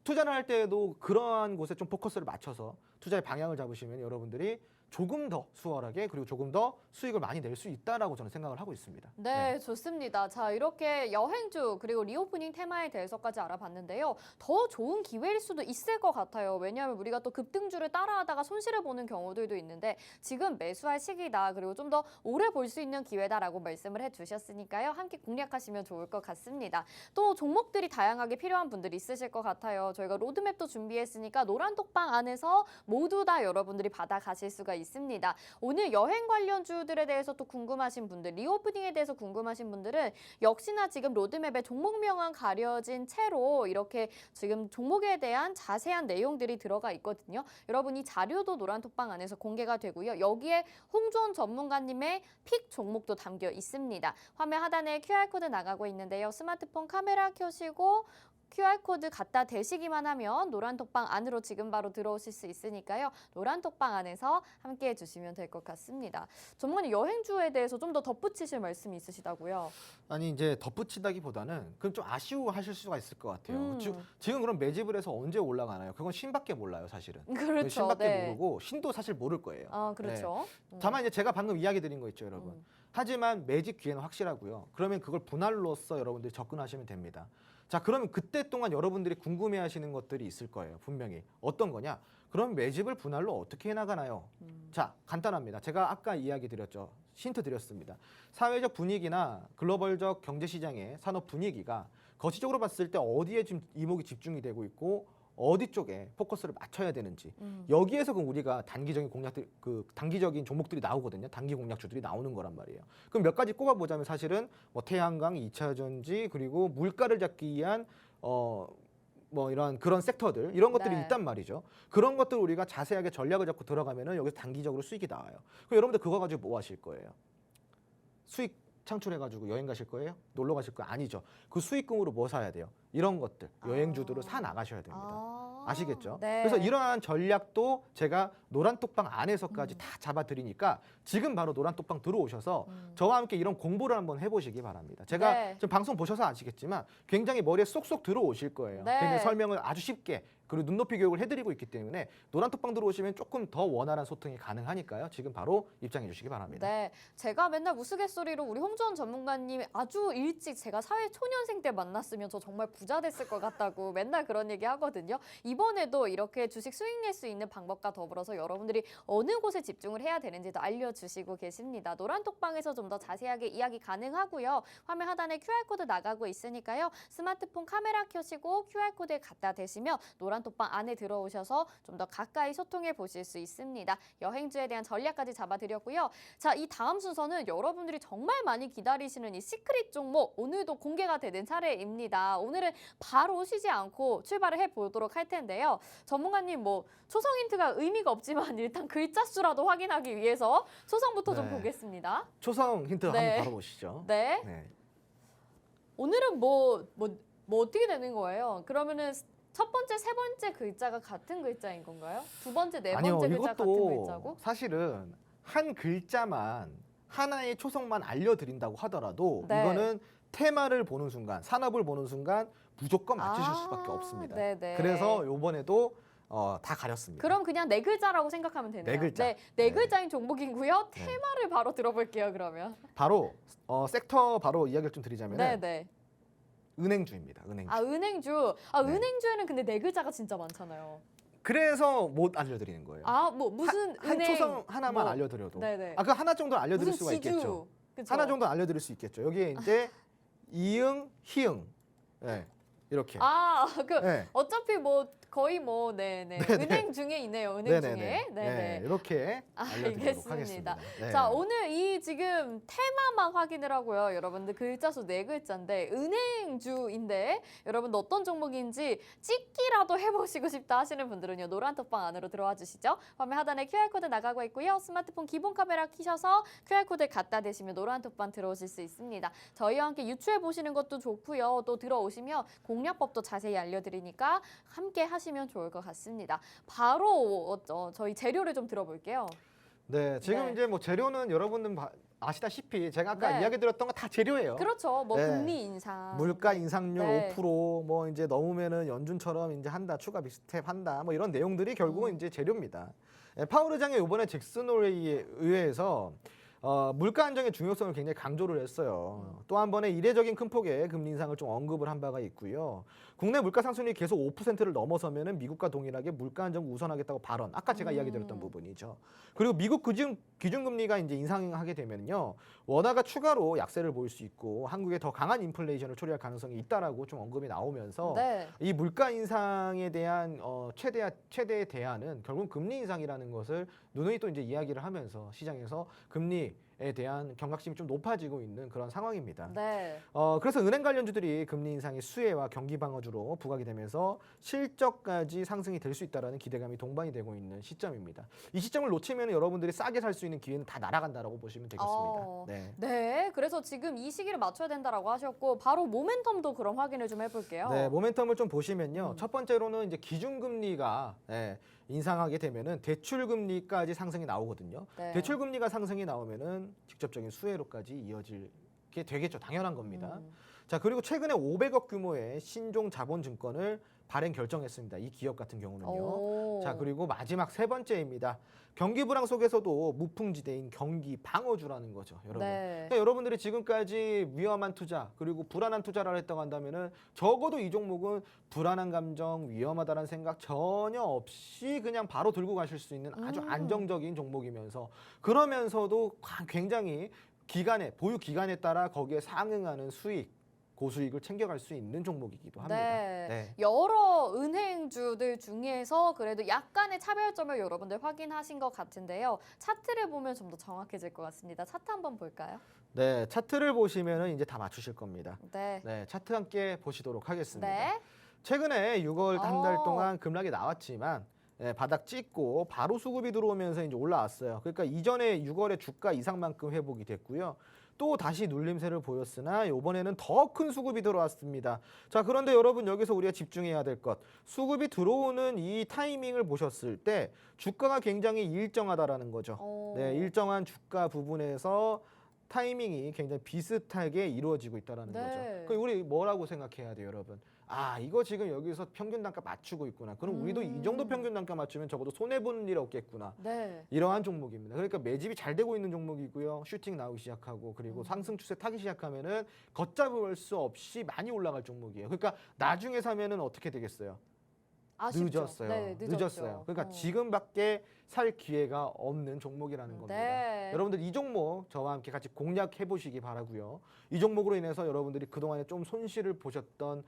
투자를 할 때에도 그러한 곳에 좀 포커스를 맞춰서 투자의 방향을 잡으시면 여러분들이 조금 더 수월하게 그리고 조금 더 수익을 많이 낼 수 있다라고 저는 생각을 하고 있습니다. 네, 좋습니다. 자, 이렇게 여행주 그리고 리오프닝 테마에 대해서까지 알아봤는데요. 더 좋은 기회일 수도 있을 것 같아요. 왜냐하면 우리가 또 급등주를 따라하다가 손실을 보는 경우들도 있는데 지금 매수할 시기다. 그리고 좀 더 오래 볼 수 있는 기회다라고 말씀을 해주셨으니까요. 함께 공략하시면 좋을 것 같습니다. 또 종목들이 다양하게 필요한 분들이 있으실 것 같아요. 저희가 로드맵도 준비했으니까 노란톡방 안에서 모두 다 여러분들이 받아가실 수가 있습니다. 오늘 여행 관련주들에 대해서 또 궁금하신 분들, 리오프닝에 대해서 궁금하신 분들은 역시나 지금 로드맵에 종목명은 가려진 채로 이렇게 지금 종목에 대한 자세한 내용들이 들어가 있거든요. 여러분 이 자료도 노란톡방 안에서 공개가 되고요. 여기에 홍주원 전문가님의 픽 종목도 담겨 있습니다. 화면 하단에 QR코드 나가고 있는데요. 스마트폰 카메라 켜시고 QR코드 갖다 대시기만 하면 노란톡방 안으로 지금 바로 들어오실 수 있으니까요. 노란톡방 안에서 함께해 주시면 될 것 같습니다. 전문가님 여행주에 대해서 좀 더 덧붙이실 말씀이 있으시다고요? 아니 이제 덧붙이다기보다는 그건 좀 아쉬워하실 수가 있을 것 같아요. 지금 그럼 매집을 해서 언제 올라가나요? 그건 신밖에 몰라요, 사실은. 그렇죠. 신밖에 네. 모르고 신도 사실 모를 거예요. 아, 그렇죠. 다만 이제 제가 방금 이야기 드린 거 있죠, 여러분. 하지만 매집 기회는 확실하고요. 그러면 그걸 분할로써 여러분들이 접근하시면 됩니다. 자, 그러면 그때 동안 여러분들이 궁금해하시는 것들이 있을 거예요, 분명히. 어떤 거냐? 그럼 매집을 분할로 어떻게 해나가나요? 자, 간단합니다. 제가 아까 이야기 드렸죠. 힌트 드렸습니다. 사회적 분위기나 글로벌적 경제시장의 산업 분위기가 거시적으로 봤을 때 어디에 지금 이목이 집중이 되고 있고 어디 쪽에 포커스를 맞춰야 되는지 여기에서 그럼 우리가 단기적인 공략들 단기적인 종목들이 나오거든요. 단기 공략주들이 나오는 거란 말이에요. 그럼 몇 가지 꼽아보자면 사실은 뭐 태양광, 2차 전지 그리고 물가를 잡기 위한 뭐 이런 그런 섹터들 이런 것들이 네. 있단 말이죠. 그런 것들 우리가 자세하게 전략을 잡고 들어가면은 여기서 단기적으로 수익이 나와요. 그럼 여러분들 그거 가지고 뭐 하실 거예요? 수익 창출해가지고 여행 가실 거예요? 놀러 가실 거예요? 아니죠. 그 수익금으로 뭐 사야 돼요? 이런 것들 여행주들을 사 나가셔야 됩니다. 아시겠죠? 네. 그래서 이러한 전략도 제가 노란톡방 안에서까지 다 잡아드리니까 지금 바로 노란톡방 들어오셔서 저와 함께 이런 공부를 한번 해보시기 바랍니다. 제가 네. 지금 방송 보셔서 아시겠지만 굉장히 머리에 쏙쏙 들어오실 거예요. 네. 굉장히 설명을 아주 쉽게 그리고 눈높이 교육을 해드리고 있기 때문에 노란톡방 들어오시면 조금 더 원활한 소통이 가능하니까요. 지금 바로 입장해 주시기 바랍니다. 네, 제가 맨날 우스갯소리로 우리 홍주원 전문가님 아주 일찍 제가 사회 초년생 때 만났으면 저 정말 부자 됐을 것 같다고 맨날 그런 얘기 하거든요. 이번에도 이렇게 주식 수익 낼 수 있는 방법과 더불어서 여러분들이 어느 곳에 집중을 해야 되는지도 알려주시고 계십니다. 노란톡방에서 좀 더 자세하게 이야기 가능하고요. 화면 하단에 QR코드 나가고 있으니까요. 스마트폰 카메라 켜시고 QR코드에 갖다 대시면 노란톡방 안에 들어오셔서 좀 더 가까이 소통해 보실 수 있습니다. 여행주에 대한 전략까지 잡아드렸고요. 자, 이 다음 순서는 여러분들이 정말 많이 기다리시는 이 시크릿 종목 오늘도 공개가 되는 차례입니다. 오늘은 바로 쉬지 않고 출발을 해보도록 할 텐데요. 전문가님 뭐 초성 힌트가 의미가 없지만 일단 글자 수라도 확인하기 위해서 초성부터 좀 네. 보겠습니다. 초성 힌트 네. 한번 바라보시죠. 네. 네. 오늘은 뭐 어떻게 되는 거예요? 그러면은 첫 번째, 세 번째 글자가 같은 글자인 건가요? 두 번째, 네 번째 아니요, 글자 같은 이것도 글자고? 사실은 한 글자만 하나의 초성만 알려드린다고 하더라도 네. 이거는 테마를 보는 순간, 산업을 보는 순간 무조건 맞추실 수밖에 없습니다. 네네. 그래서 이번에도 다 가렸습니다. 그럼 그냥 네 글자라고 생각하면 되네요. 네 글자. 네 네. 글자인 종목이고요. 네. 테마를 바로 들어볼게요, 그러면. 바로 섹터 바로 이야기를 좀 드리자면 네네. 은행주입니다. 은행주. 아, 은행주. 네. 은행주에는 근데 네 글자가 진짜 많잖아요. 그래서 못 알려드리는 거예요. 아, 뭐 무슨 한 은행. 초성 하나만 뭐. 알려드려도. 네네. 그 하나 정도 알려드릴 무슨 수가 지주. 있겠죠. 그쵸? 하나 정도 알려드릴 수 있겠죠. 여기에 이제 이응, 희응, 네, 이렇게. 네. 어차피 뭐 거의 뭐 네네. 네네. 은행 중에 있네요. 은행 중에. 네네. 네, 이렇게 알려드리도록 알겠습니다. 하겠습니다. 네. 자, 오늘 이 지금 테마만 확인을 하고요. 여러분들 글자 수 네 글자인데 은행주인데 여러분들 어떤 종목인지 찍기라도 해보시고 싶다 하시는 분들은요. 노란톡방 안으로 들어와 주시죠. 화면 하단에 QR코드 나가고 있고요. 스마트폰 기본 카메라 켜셔서 QR코드 갖다 대시면 노란톡방 들어오실 수 있습니다. 저희와 함께 유추해 보시는 것도 좋고요. 또 들어오시면 공략법도 자세히 알려드리니까 함께 하시면 좋을 것 같습니다. 바로 저희 재료를 좀 들어볼게요. 네, 지금 네. 이제 뭐 재료는 여러분들 아시다시피 제가 아까 네. 이야기 드렸던 거 다 재료예요. 그렇죠. 뭐 네. 금리 인상. 물가 인상률 네. 5%뭐 이제 넘으면은 연준처럼 이제 한다, 추가 빅스텝 한다, 뭐 이런 내용들이 결국은 이제 재료입니다. 파월 의장이 이번에 잭슨 홀웨이에 의회에서 물가 안정의 중요성을 굉장히 강조를 했어요. 또 한 번에 이례적인 큰 폭의 금리 인상을 좀 언급을 한 바가 있고요. 국내 물가 상승률이 계속 5%를 넘어서면은 미국과 동일하게 물가 안정을 우선하겠다고 발언. 아까 제가 이야기 드렸던 부분이죠. 그리고 미국 기준금리가 이제 인상하게 되면요, 원화가 추가로 약세를 보일 수 있고 한국에 더 강한 인플레이션을 초래할 가능성이 있다라고 좀 언급이 나오면서 네. 이 물가 인상에 대한 최대의 대안은 결국 금리 인상이라는 것을 누누이 또 이제 이야기를 하면서 시장에서 금리 대한 경각심이 좀 높아지고 있는 그런 상황입니다. 네. 그래서 은행 관련주들이 금리 인상의 수혜와 경기 방어주로 부각이 되면서 실적까지 상승이 될 수 있다는 기대감이 동반이 되고 있는 시점입니다. 이 시점을 놓치면 여러분들이 싸게 살 수 있는 기회는 다 날아간다라고 보시면 되겠습니다. 네. 네, 그래서 지금 이 시기를 맞춰야 된다라고 하셨고 바로 모멘텀도 그럼 확인을 좀 해볼게요. 네, 모멘텀을 좀 보시면요. 첫 번째로는 이제 기준금리가 인상하게 되면은 대출금리까지 상승이 나오거든요. 네. 대출금리가 상승이 나오면은 직접적인 수혜로까지 이어지게 되겠죠. 당연한 겁니다. 자, 그리고 최근에 500억 규모의 신종 자본증권을 발행 결정했습니다. 이 기업 같은 경우는요. 자, 그리고 마지막 세 번째입니다. 경기 불황 속에서도 무풍지대인 경기 방어주라는 거죠, 여러분. 네. 그러니까 여러분들이 지금까지 위험한 투자 그리고 불안한 투자를 했다고 한다면은 적어도 이 종목은 불안한 감정, 위험하다는 생각 전혀 없이 그냥 바로 들고 가실 수 있는 아주 안정적인 종목이면서 그러면서도 굉장히 보유 기간에 따라 거기에 상응하는 수익 고수익을 챙겨갈 수 있는 종목이기도 합니다. 네. 여러 은행주들 중에서 그래도 약간의 차별점을 여러분들 확인하신 것 같은데요. 차트를 보면 좀 더 정확해질 것 같습니다. 차트 한번 볼까요? 네, 차트를 보시면은 이제 다 맞추실 겁니다. 네. 네, 차트 함께 보시도록 하겠습니다. 네. 최근에 6월 한 달 동안 급락이 나왔지만 바닥 찍고 바로 수급이 들어오면서 이제 올라왔어요. 그러니까 이전에 6월에 주가 이상만큼 회복이 됐고요. 또 다시 눌림세를 보였으나 이번에는 더 큰 수급이 들어왔습니다. 자, 그런데 여러분 여기서 우리가 집중해야 될 것, 수급이 들어오는 이 타이밍을 보셨을 때 주가가 굉장히 일정하다라는 거죠. 네, 일정한 주가 부분에서 타이밍이 굉장히 비슷하게 이루어지고 있다는 네. 거죠. 그럼 우리 뭐라고 생각해야 돼요, 여러분? 아, 이거 지금 여기서 평균 단가 맞추고 있구나. 그럼 우리도 이 정도 평균 단가 맞추면 적어도 손해보는 일 없겠구나. 네. 이러한 종목입니다. 그러니까 매집이 잘 되고 있는 종목이고요. 슈팅 나오기 시작하고 그리고 상승 추세 타기 시작하면은 걷잡을 수 없이 많이 올라갈 종목이에요. 그러니까 나중에 사면은 어떻게 되겠어요? 아쉽죠. 늦었어요. 네, 늦었어요. 그러니까 지금밖에 살 기회가 없는 종목이라는 겁니다. 네. 여러분들 이 종목 저와 함께 같이 공략해 보시기 바라고요. 이 종목으로 인해서 여러분들이 그동안에 좀 손실을 보셨던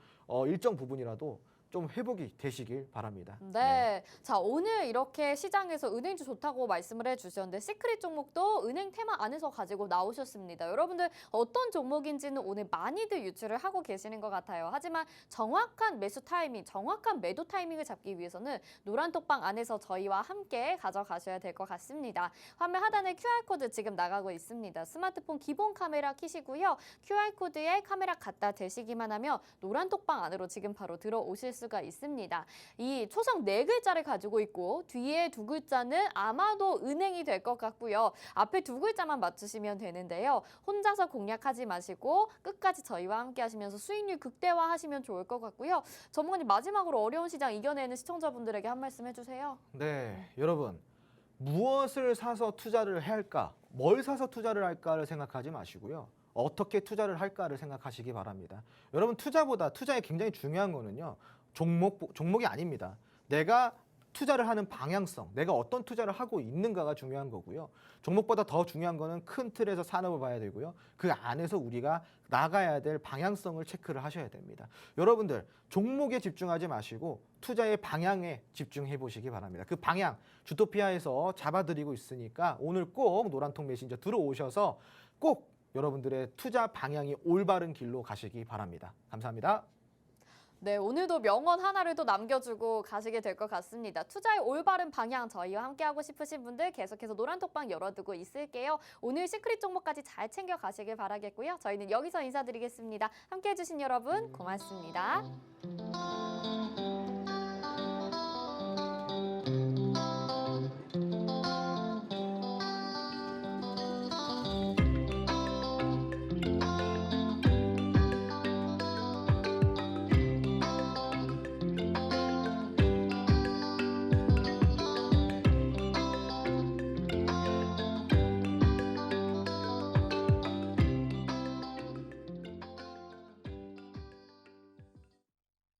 일정 부분이라도 좀 회복이 되시길 바랍니다. 네. 자, 오늘 이렇게 시장에서 은행주 좋다고 말씀을 해주셨는데 시크릿 종목도 은행 테마 안에서 가지고 나오셨습니다. 여러분들 어떤 종목인지는 오늘 많이들 유출을 하고 계시는 것 같아요. 하지만 정확한 매수 타이밍, 정확한 매도 타이밍을 잡기 위해서는 노란톡방 안에서 저희와 함께 가져가셔야 될 것 같습니다. 화면 하단에 QR코드 지금 나가고 있습니다. 스마트폰 기본 카메라 켜시고요. QR코드에 카메라 갖다 대시기만 하면 노란톡방 안으로 지금 바로 들어오실 수가 있습니다. 이 초성 4글자를 가지고 있고 뒤에 2글자는 아마도 은행이 될 것 같고요. 앞에 2글자만 맞추시면 되는데요. 혼자서 공략하지 마시고 끝까지 저희와 함께 하시면서 수익률 극대화하시면 좋을 것 같고요. 전문가님 마지막으로 어려운 시장 이겨내는 시청자분들에게 한 말씀 해주세요. 네, 여러분 무엇을 사서 투자를 해야 할까? 뭘 사서 투자를 할까를 생각하지 마시고요. 어떻게 투자를 할까를 생각하시기 바랍니다. 여러분 투자에 굉장히 중요한 거는요. 종목이 아닙니다. 내가 투자를 하는 방향성, 내가 어떤 투자를 하고 있는가가 중요한 거고요. 종목보다 더 중요한 거는 큰 틀에서 산업을 봐야 되고요. 그 안에서 우리가 나가야 될 방향성을 체크를 하셔야 됩니다. 여러분들 종목에 집중하지 마시고 투자의 방향에 집중해 보시기 바랍니다. 그 방향 주토피아에서 잡아드리고 있으니까 오늘 꼭 노란통 메신저 들어오셔서 꼭 여러분들의 투자 방향이 올바른 길로 가시기 바랍니다. 감사합니다. 네, 오늘도 명언 하나를 또 남겨주고 가시게 될 것 같습니다. 투자의 올바른 방향 저희와 함께하고 싶으신 분들 계속해서 노란톡방 열어두고 있을게요. 오늘 시크릿 종목까지 잘 챙겨 가시길 바라겠고요. 저희는 여기서 인사드리겠습니다. 함께해주신 여러분 고맙습니다.